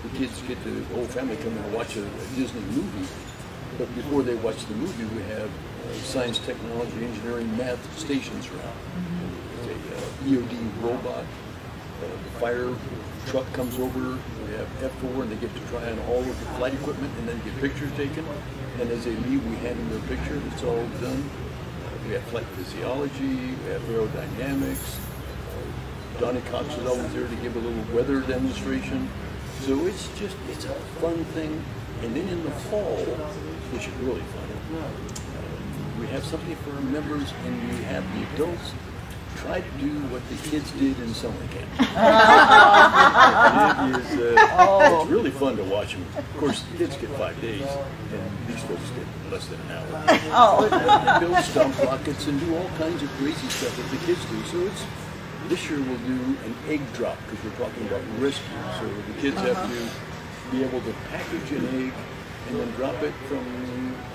the kids get the whole family come in and watch a Disney movie. But before they watch the movie, we have science, technology, engineering, math stations around. There's a EOD robot. The fire truck comes over. We have F4, and they get to try on all of the flight equipment and then get pictures taken. And as they leave, we hand them their picture. It's all done. We have flight physiology. We have aerodynamics. Donnie Cox is always there to give a little weather demonstration. So it's a fun thing. And then in the fall, which is really fun, we have something for our members, and we have the adults try to do what the kids did in summer camp. It's really fun to watch them. Of course, the kids get 5 days, and these folks get less than an hour. They build stump rockets and do all kinds of crazy stuff that the kids do. So this year we'll do an egg drop, because we're talking about rescue. So the kids have to be able to package an egg and then drop it from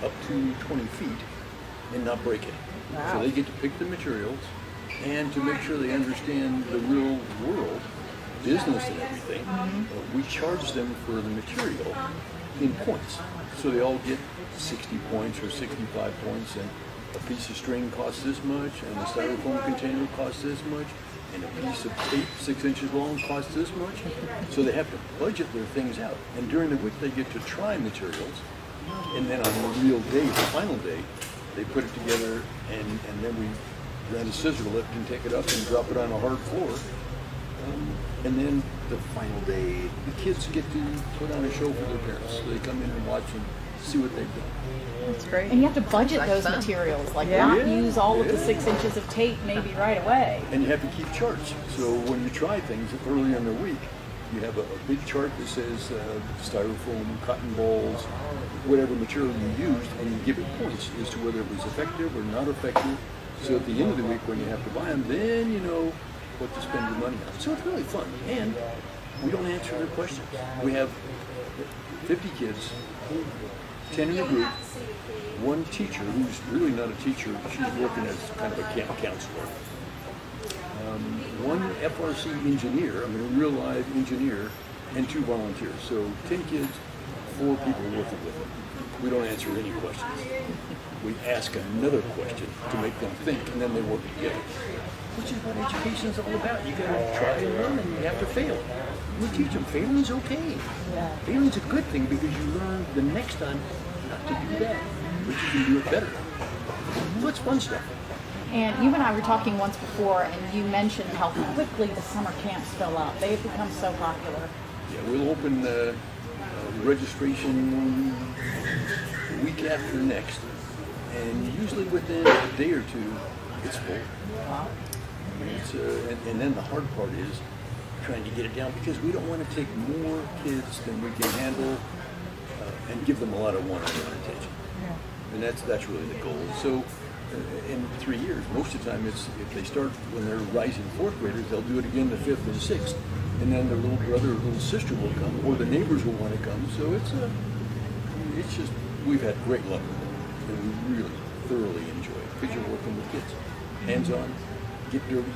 up to 20 feet and not break it. Wow. So they get to pick the materials, and to make sure they understand the real world, business and everything, we charge them for the material in points. So they all get 60 points or 65 points, and a piece of string costs this much, and a styrofoam container costs this much, and a piece of tape 6 inches long costs this much. So they have to budget their things out. And during the week they get to try materials, and then on the real day, the final day, They put it together, and then we ran a scissor lift and take it up and drop it on a hard floor. And then the final day, the kids get to put on a show for their parents. So they come in and watch and see what they've done. That's great. And you have to budget those materials, like not use all of the 6 inches of tape maybe right away. And you have to keep charts. So when you try things early in the week, you have a big chart that says styrofoam, cotton balls, whatever material you used, and you give it points as to whether it was effective or not effective. So at the end of the week when you have to buy them, then you know what to spend your money on. So it's really fun. And we don't answer their questions. We have 50 kids, 10 in a group, one teacher who's really not a teacher, she's working as kind of a camp counselor. One FRC engineer, I mean a real live engineer, and 2 volunteers. So 10 kids, 4 people working with them. We don't answer any questions. We ask another question to make them think, and then they work together. Which is what education is all about. You gotta try and learn, and you have to fail. We teach them failing's okay. Yeah. Failing's a good thing because you learn the next time not to do that, but you can do it better. So it's fun stuff. And you and I were talking once before, and you mentioned how quickly the summer camps fill up. They've become so popular. Yeah, we'll open registration the week after next, and usually within a day or 2, it's full. Wow. And then the hard part is trying to get it down because we don't want to take more kids than we can handle and give them a lot of one-on-one attention. Yeah. And that's really the goal. So in 3 years, most of the time it's if they start when they're rising 4th graders, they'll do it again the 5th and 6th, and then their little brother or little sister will come, or the neighbors will want to come. So it's just we've had great luck with it, and we really thoroughly enjoy it because you're working with kids, hands-on. Get dirty.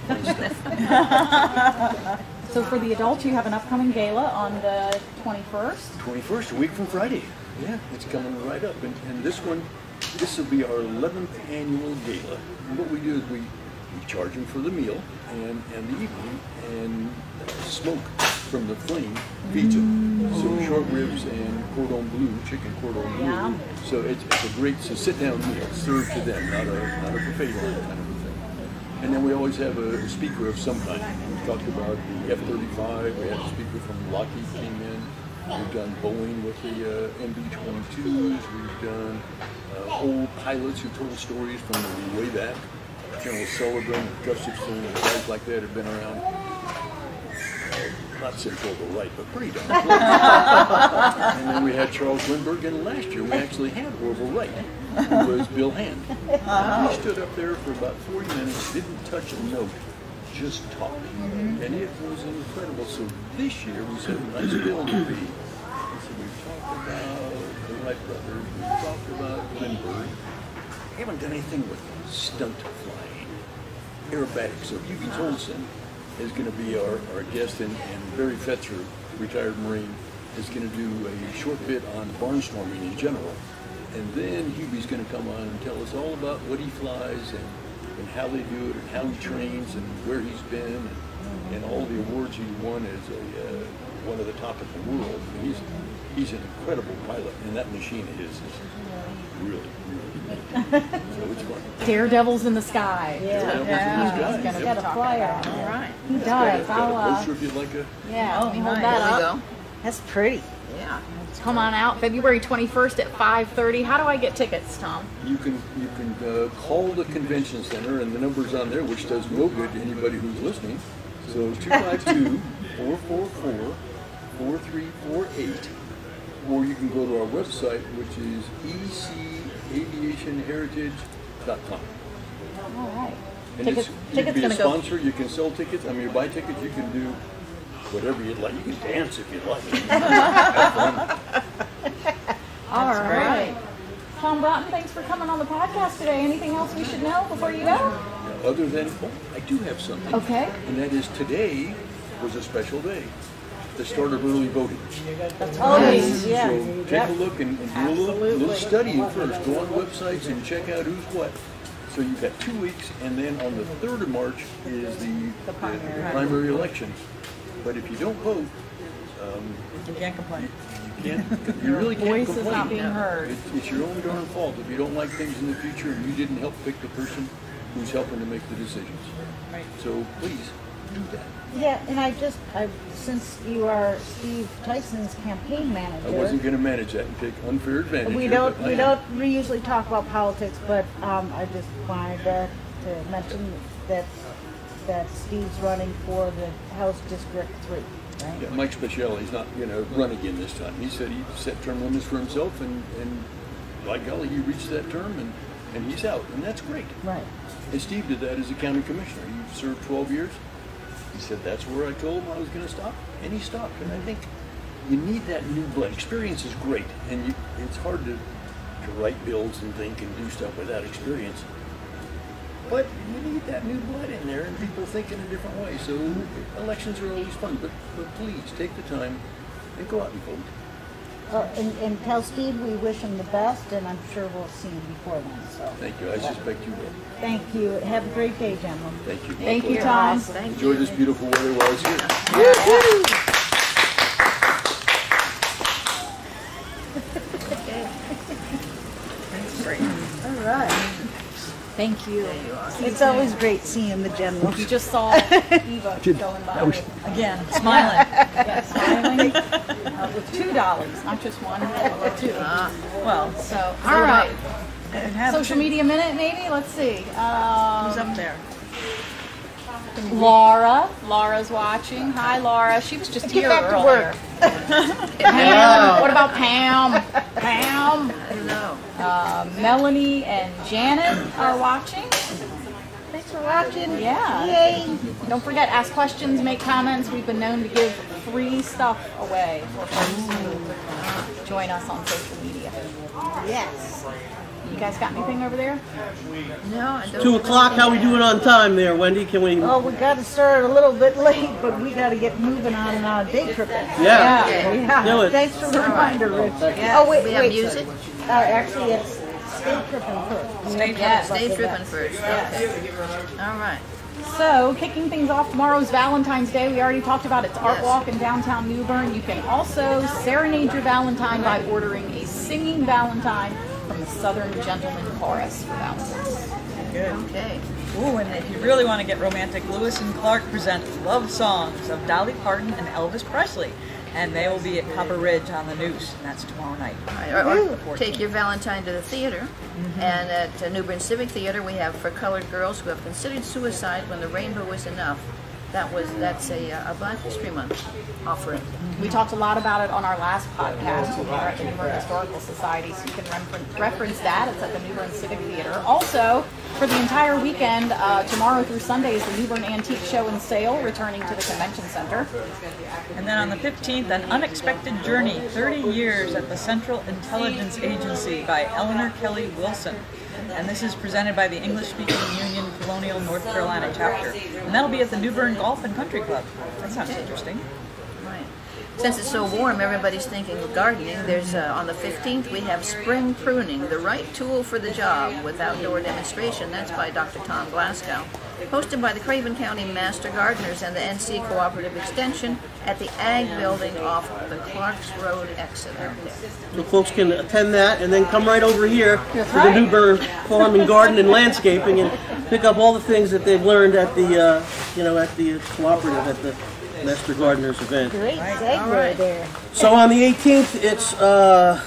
Fun stuff. So for the adults, you have an upcoming gala on the 21st? 21st, a week from Friday. Yeah, it's coming right up. And this will be our 11th annual gala. And what we do is we charge them for the meal and the evening, and smoke from the flame feeds them. So short ribs and cordon bleu, chicken cordon bleu. Yeah. So it's a great sit-down meal served to them, not a buffet kind of a thing. And then we always have a speaker of some kind. We talked about the F-35. We had a speaker from Lockheed came in. We've done Boeing with the MB-22s. We've done old pilots who told stories from way back. General Sullivan, Gustafson, guys like that have been around. Not since World War II, but pretty darn close. And then we had Charles Lindbergh, and last year we actually had Orville Wright, who was Bill Hand. He stood up there for about 40 minutes, didn't touch a note, just talked. And it was incredible. So this year we said, nice Bill movie. We said, we've talked about the Wright brothers, we've talked about Lindbergh. We haven't done anything with stunt flying, aerobatics. So Hubie Tolson is going to be our guest, and Barry Fetzer, retired Marine, is going to do a short bit on barnstorming in general. And then Hubie's going to come on and tell us all about what he flies and how they do it and how he trains and where he's been and all the awards he won as one of the top in the world. And he's an incredible pilot, and that machine of his is really, really good. So it's fun. Daredevils in the sky. Yeah. Daredevils in the sky. He's got a flyer. All right. He does. Got a poster if you'd like a... Yeah, let me hold that up. That's pretty. Yeah. Come on out, February 21st at 5:30. How do I get tickets, Tom? You can call the convention center, and the number's on there, which does no good to anybody who's listening. So 252-444-4348, or you can go to our website, which is ecaviationheritage.com. All right. And you can be a sponsor. You can sell tickets. I mean, you buy tickets. You can do whatever you'd like. You can dance if you'd like. Have fun. All right. Tom Broughton, thanks for coming on the podcast today. Anything else we should know before you go? Other than, I do have something. Okay. And that is today was a special day. The start of early voting. That's right. Yeah. So take a look and do a little studying first. Go on websites and check out who's what. So you've got 2 weeks, and then on the 3rd of March is the primary election. But if you don't vote, you can't complain. You You really can't Voice complain. is not being heard. It's your own darn fault if you don't like things in the future and you didn't help pick the person who's helping to make the decisions. Right. So please do that. Yeah, and since you are Steve Tyson's campaign manager. I wasn't going to manage that and take unfair advantage. We don't usually talk about politics, but I just wanted to mention that Steve's running for the House District 3. Right? Yeah, Mike Speciale's not going to run again this time. He said he set term limits for himself, and by golly, he reached that term, and he's out, and that's great. Right. And Steve did that as a county commissioner. He served 12 years. He said that's where I told him I was going to stop, and he stopped. And I think you need that new blood. Experience is great, and it's hard to write bills and think and do stuff without experience. But you need that new blood in there and people think in a different way. So elections are always fun, but please take the time and go out and vote. And tell Steve we wish him the best, and I'm sure we'll see him before then. So. Thank you. I suspect you will. Thank you. Have a great day, gentlemen. Thank you. Thank you, Tom. Enjoy this beautiful weather while it's here. All right. Thank you. It's always great seeing the general. You just saw Eva going by Again, smiling. yeah, smiling with $2, not just one, but two. Well, So, all right. and have Social media minute, maybe. Let's see. who's up there? Laura. Laura's watching. Hi, Laura. She was just here back to earlier. work. Pam. What about Pam? Pam. I don't know. Melanie and Janet are watching. Thanks for watching. Yeah. Yay. Don't forget, ask questions, make comments. We've been known to give free stuff away for folks who join us on social media. Yes. You guys got anything over there? No, I don't. 2 o'clock, how we doing on time there, Wendy? Can we? Oh, we got to start a little bit late, but we got to get moving on day tripping. Yeah. Yeah. Do it. Thanks for the reminder, Rich. Oh, wait, We have wait. music? Actually, it's Stay Tripping first. Stay tripping first. Okay. All right. So, kicking things off, tomorrow's Valentine's Day. We already talked about its art walk in downtown New Bern. You can also serenade your Valentine by ordering a singing Valentine from the Southern Gentleman Chorus for Valentine's. Good. Okay. Ooh, and if you really want to get romantic, Lewis and Clark present Love Songs of Dolly Parton and Elvis Presley. And they will be at Copper Ridge on the Noose, and that's tomorrow night. Or take your Valentine to the theater. And at New Bern Civic Theater, we have For Colored Girls Who Have Considered Suicide When the Rainbow Is Enough. That's a Black History Month offering. We talked a lot about it on our last podcast when we were at the New Bern Historical Society, so you can reference that. It's at the New Bern Civic Theater. Also, for the entire weekend, tomorrow through Sunday, is the New Bern Antique Show and Sale, returning to the Convention Center. And then on the 15th, An Unexpected Journey, 30 Years at the Central Intelligence Agency by Eleanor Kelly Wilson. And this is presented by the English-speaking Union Colonial North Carolina chapter. And that'll be at the New Bern Golf and Country Club. That sounds interesting. Right. Since it's so warm, everybody's thinking of gardening. There's on the 15th, we have Spring Pruning, the right tool for the job with outdoor demonstration. That's by Dr. Tom Glasgow. Hosted by the Craven County Master Gardeners and the NC Cooperative Extension at the Ag Building off the Clarks Road exit out there. So folks can attend that and then come right over here to the New Bern Farm and Garden and Landscaping and pick up all the things that they've learned at the, at the cooperative at the Master Gardeners event. Great segue there. So on the 18th, it's,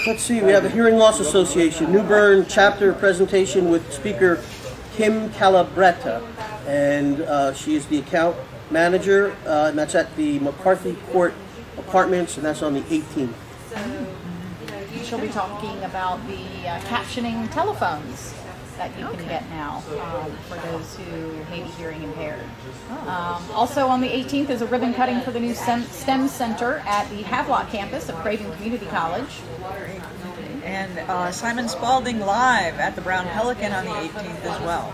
let's see, we have the Hearing Loss Association, New Bern chapter presentation with speaker Kim Calabretta. And she is the account manager, and that's at the McCarthy Court Apartments, and that's on the 18th. She'll be talking about the captioning telephones that you can get now for those who may be hearing impaired. Also on the 18th is a ribbon cutting for the new STEM Center at the Havelock campus of Craven Community College. And Simon Spalding live at the Brown Pelican on the 18th as well.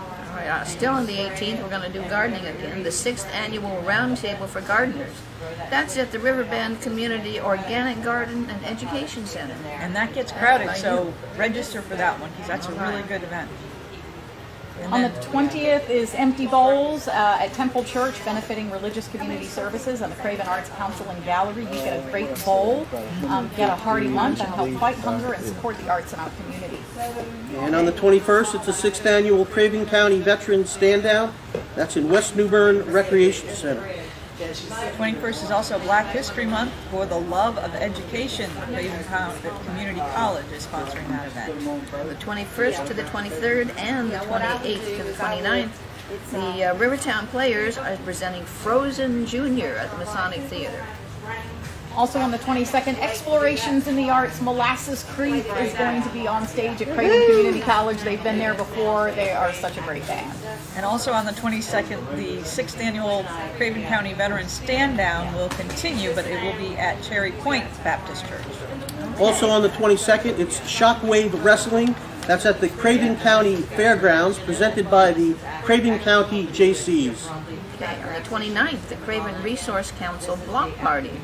Still on the 18th, we're going to do gardening again, the 6th Annual Roundtable for Gardeners. That's at the Riverbend Community Organic Garden and Education Center. And that gets crowded, so register for that one, because that's a really good event. And On the then 20th is Empty Bowls at Temple Church, benefiting religious community services and the Craven Arts Council and Gallery. You get a great bowl, get a hearty lunch, and help fight hunger and support the arts in our community. And on the 21st, it's the 6th annual Craven County Veterans Stand Down. That's in West New Bern Recreation Center. 21st is also Black History Month for the love of education. Craven Community College is sponsoring that event. From the 21st to the 23rd and the 28th to the 29th, the Rivertown Players are presenting Frozen Junior at the Masonic Theater. Also on the 22nd, Explorations in the Arts. Molasses Creek is going to be on stage at Craven Community College. They've been there before. They are such a great band. And also on the 22nd, the 6th annual Craven County Veterans Stand Down will continue, but it will be at Cherry Point Baptist Church. Also on the 22nd, it's Shockwave Wrestling. That's at the Craven County Fairgrounds, presented by the Craven County JCs. Okay, on the 29th, the Craven Resource Council Block Party.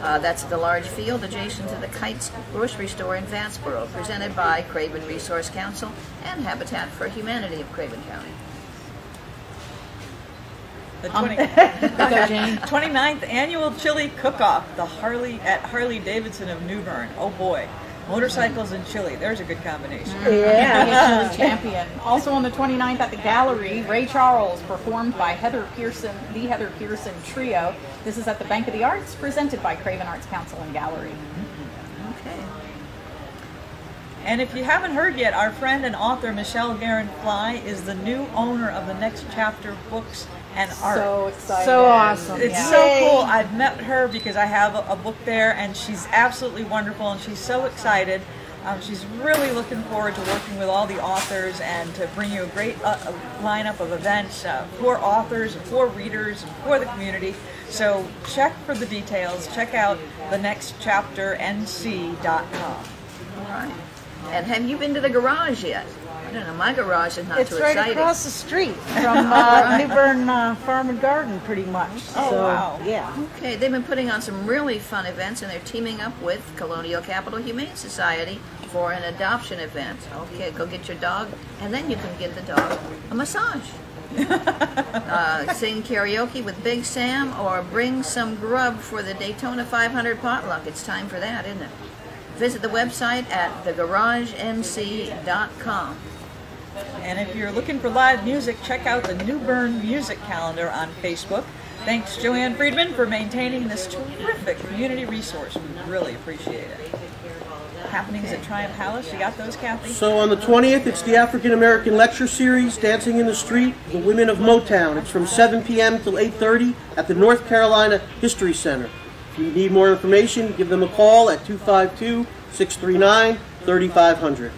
That's the large field adjacent to the Kites grocery store in Vatsboro, presented by Craven Resource Council and Habitat for Humanity of Craven County. The 29th annual chili cook-off at Harley Davidson of New Bern. Oh boy. Motorcycles and chili. There's a good combination. Yeah. Chili champion. Also on the 29th at the Gallery, Ray Charles, performed by Heather Pearson, the Heather Pearson Trio. This is at the Bank of the Arts, presented by Craven Arts Council and Gallery. Okay. And if you haven't heard yet, our friend and author Michelle Guerin-Fly is the new owner of the Next Chapter Books and Art. So excited. So awesome. It's so cool. I've met her because I have a book there, and she's absolutely wonderful, and she's so excited. She's really looking forward to working with all the authors and to bring you a great lineup of events for authors, and for readers, and for the community. So check for the details. Check out thenextchapternc.com. All right. And have you been to the garage yet? I don't know, my garage is not It's too right exciting. across the street from New Bern Farm and Garden, pretty much. Oh, so, wow. Yeah. Okay, they've been putting on some really fun events, and they're teaming up with Colonial Capital Humane Society for an adoption event. Okay, go get your dog, and then you can give the dog a massage. Sing karaoke with Big Sam, or bring some grub for the Daytona 500 potluck. It's time for that, isn't it? Visit the website at thegaragenc.com. And if you're looking for live music, check out the New Bern Music Calendar on Facebook. Thanks, Joanne Friedman, for maintaining this terrific community resource. We really appreciate it. Happenings at Tryon Palace, you got those, Kathy? So on the 20th, it's the African American Lecture Series, Dancing in the Street, The Women of Motown. It's from 7 p.m. till 8:30 at the North Carolina History Center. If you need more information, give them a call at 252-639-3500.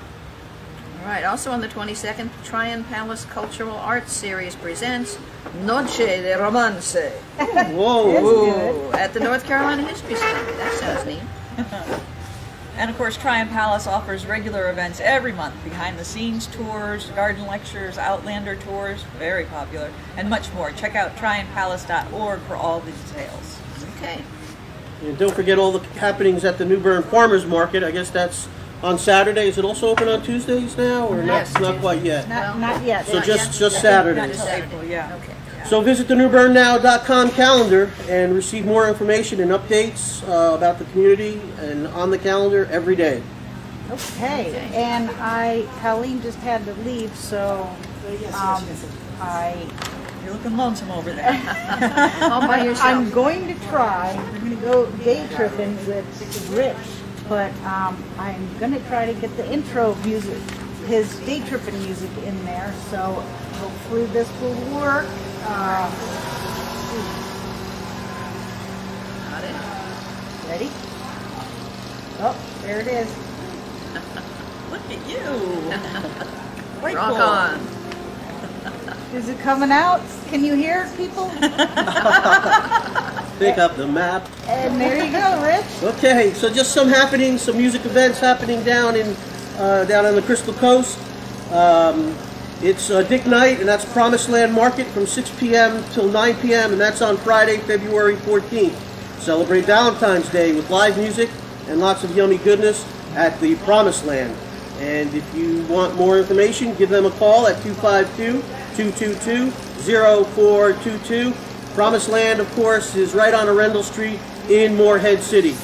All right, also on the 22nd, Tryon Palace Cultural Arts Series presents Noche de Romance. Whoa. At the North Carolina History Center. That sounds neat. And of course, Tryon Palace offers regular events every month, behind-the-scenes tours, garden lectures, Outlander tours, very popular, and much more. Check out tryonpalace.org for all the details. Okay. And don't forget all the happenings at the New Bern Farmers Market. I guess that's on Saturday. Is it also open on Tuesdays now, or Yes, not quite yet? Not yet. So just Saturdays. Not until April, yeah. Okay. So visit the newbernnow.com calendar and receive more information and updates about the community and on the calendar every day. Okay. And Colleen just had to leave, so You're looking lonesome over there. All by yourself. I'm going to try. I'm going to go day tripping with Rich, but I'm going to try to get the intro music, his day tripping music in there. So hopefully this will work. Got it. Ready? Oh, there it is. Look at you. Quite Rock cool. on. Is it coming out? Can you hear it, people? Pick up the map. And there you go, Rich. Okay, so just some happenings, some music events happening down on the Crystal Coast. It's Dick Night, and that's Promised Land Market from 6 p.m. till 9 p.m., and that's on Friday, February 14th. Celebrate Valentine's Day with live music and lots of yummy goodness at the Promised Land. And if you want more information, give them a call at 252-222-0422. Promised Land, of course, is right on Arundel Street in Morehead City.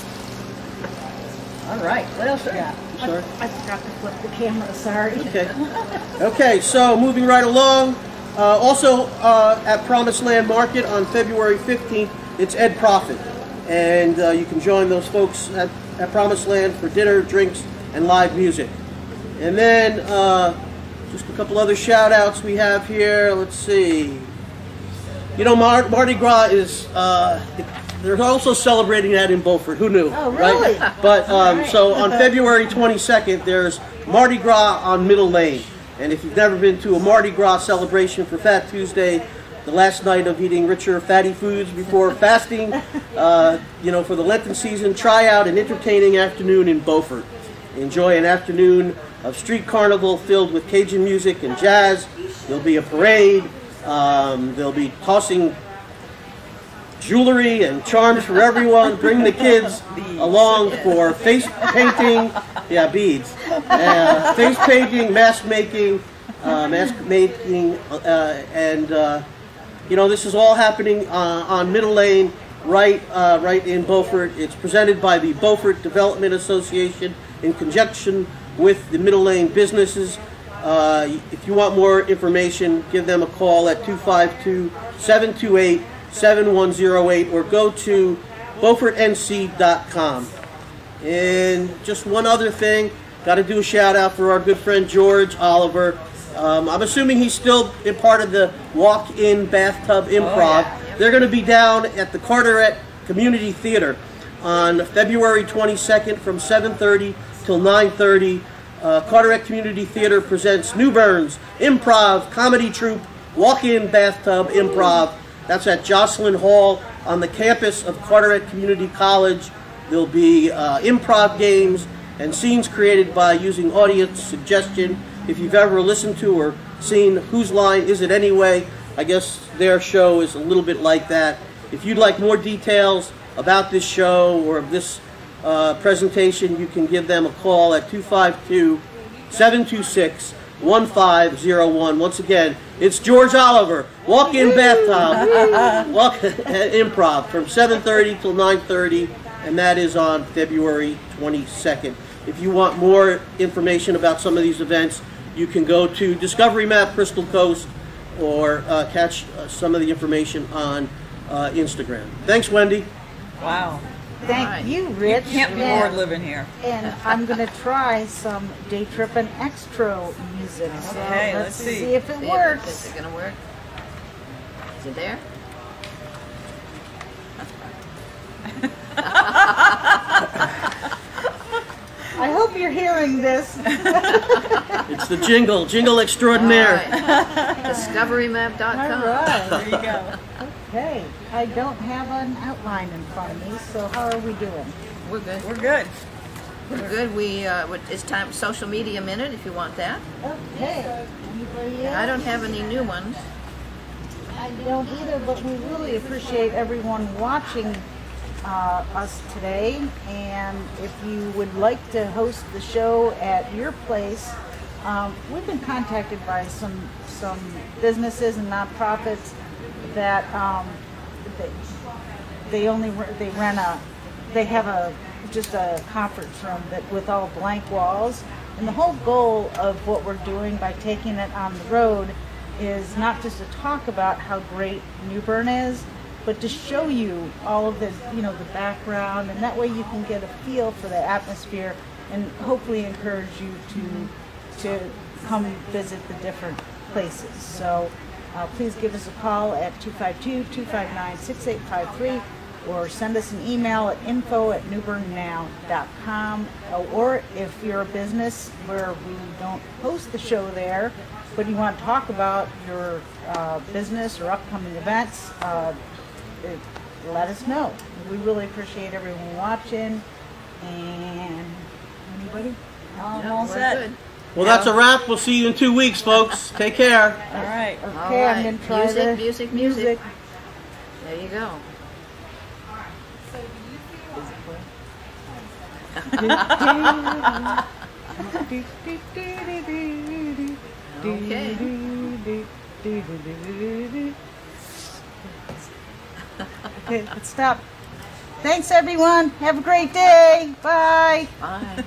All right, what else you got? Sorry? I forgot to flip the camera, sorry. Okay. Okay, so moving right along. Also at Promised Land Market on February 15th, it's Ed Profit. And you can join those folks at Promised Land for dinner, drinks, and live music. And then just a couple other shout outs we have here. Let's see. You know, Mardi Gras is, they're also celebrating that in Beaufort. Who knew? Oh, really? Right? But so on February 22nd, there's Mardi Gras on Middle Lane. And if you've never been to a Mardi Gras celebration for Fat Tuesday, the last night of eating richer fatty foods before fasting, you know, for the Lenten season, try out an entertaining afternoon in Beaufort. Enjoy an afternoon of street carnival filled with Cajun music and jazz. There'll be a parade. They'll be tossing jewelry and charms for everyone. Bring the kids along for face painting. Yeah, beads. Face painting, mask making, and you know, this is all happening on Middle Lane, right in Beaufort. It's presented by the Beaufort Development Association in conjunction with the Middle Lane businesses. If you want more information, give them a call at 252-728-7108 or go to BeaufortNC.com. And just one other thing, got to do a shout out for our good friend George Oliver. I'm assuming he's still a part of the walk-in bathtub improv. Oh, yeah. They're going to be down at the Carteret Community Theater on February 22nd from 7:30 till 9:30. Carteret Community Theater presents New Bern's Improv Comedy Troupe Walk-In Bathtub Improv. That's at Jocelyn Hall on the campus of Carteret Community College. There'll be improv games and scenes created by using audience suggestion. If you've ever listened to or seen Whose Line Is It Anyway, I guess their show is a little bit like that. If you'd like more details about this show or this presentation, you can give them a call at 252-726-1501. Once again, it's George Oliver, Walk-In Bathtub, Improv from 7:30 till 9:30, and that is on February 22nd. If you want more information about some of these events, you can go to Discovery Map Crystal Coast or catch some of the information on Instagram. Thanks, Wendy. Wow. Thank you, Rich. You can't be bored living here. And I'm going to try some Day Trippin' Extra music. So Okay, let's see. if it works. Is it going to work? Is it there? I hope you're hearing this. It's the jingle extraordinaire. Right. DiscoveryMap.com. All right. There you go. Okay, I don't have an outline in front of me, so how are we doing? We're good. We're good. We're good. It's time social media minute if you want that. Okay. Anybody else? I don't have any new ones. I don't either, but we really appreciate everyone watching us today. And if you would like to host the show at your place, we've been contacted by some businesses and nonprofits that they have just a conference room with all blank walls, and the whole goal of what we're doing by taking it on the road is not just to talk about how great New Bern is, but to show you all of the the background, and that way you can get a feel for the atmosphere and hopefully encourage you to come visit the different places. So please give us a call at 252-259-6853 or send us an email at info@newbernnow.com. Or if you're a business where we don't host the show there, but you want to talk about your business or upcoming events, let us know. We really appreciate everyone watching. And anybody? All set. Good. Well, that's a wrap. We'll see you in 2 weeks, folks. Take care. All right. Okay, All right. I'm going to try Music. There you go. Okay. Okay, let's stop. Thanks, everyone. Have a great day. Bye. Bye.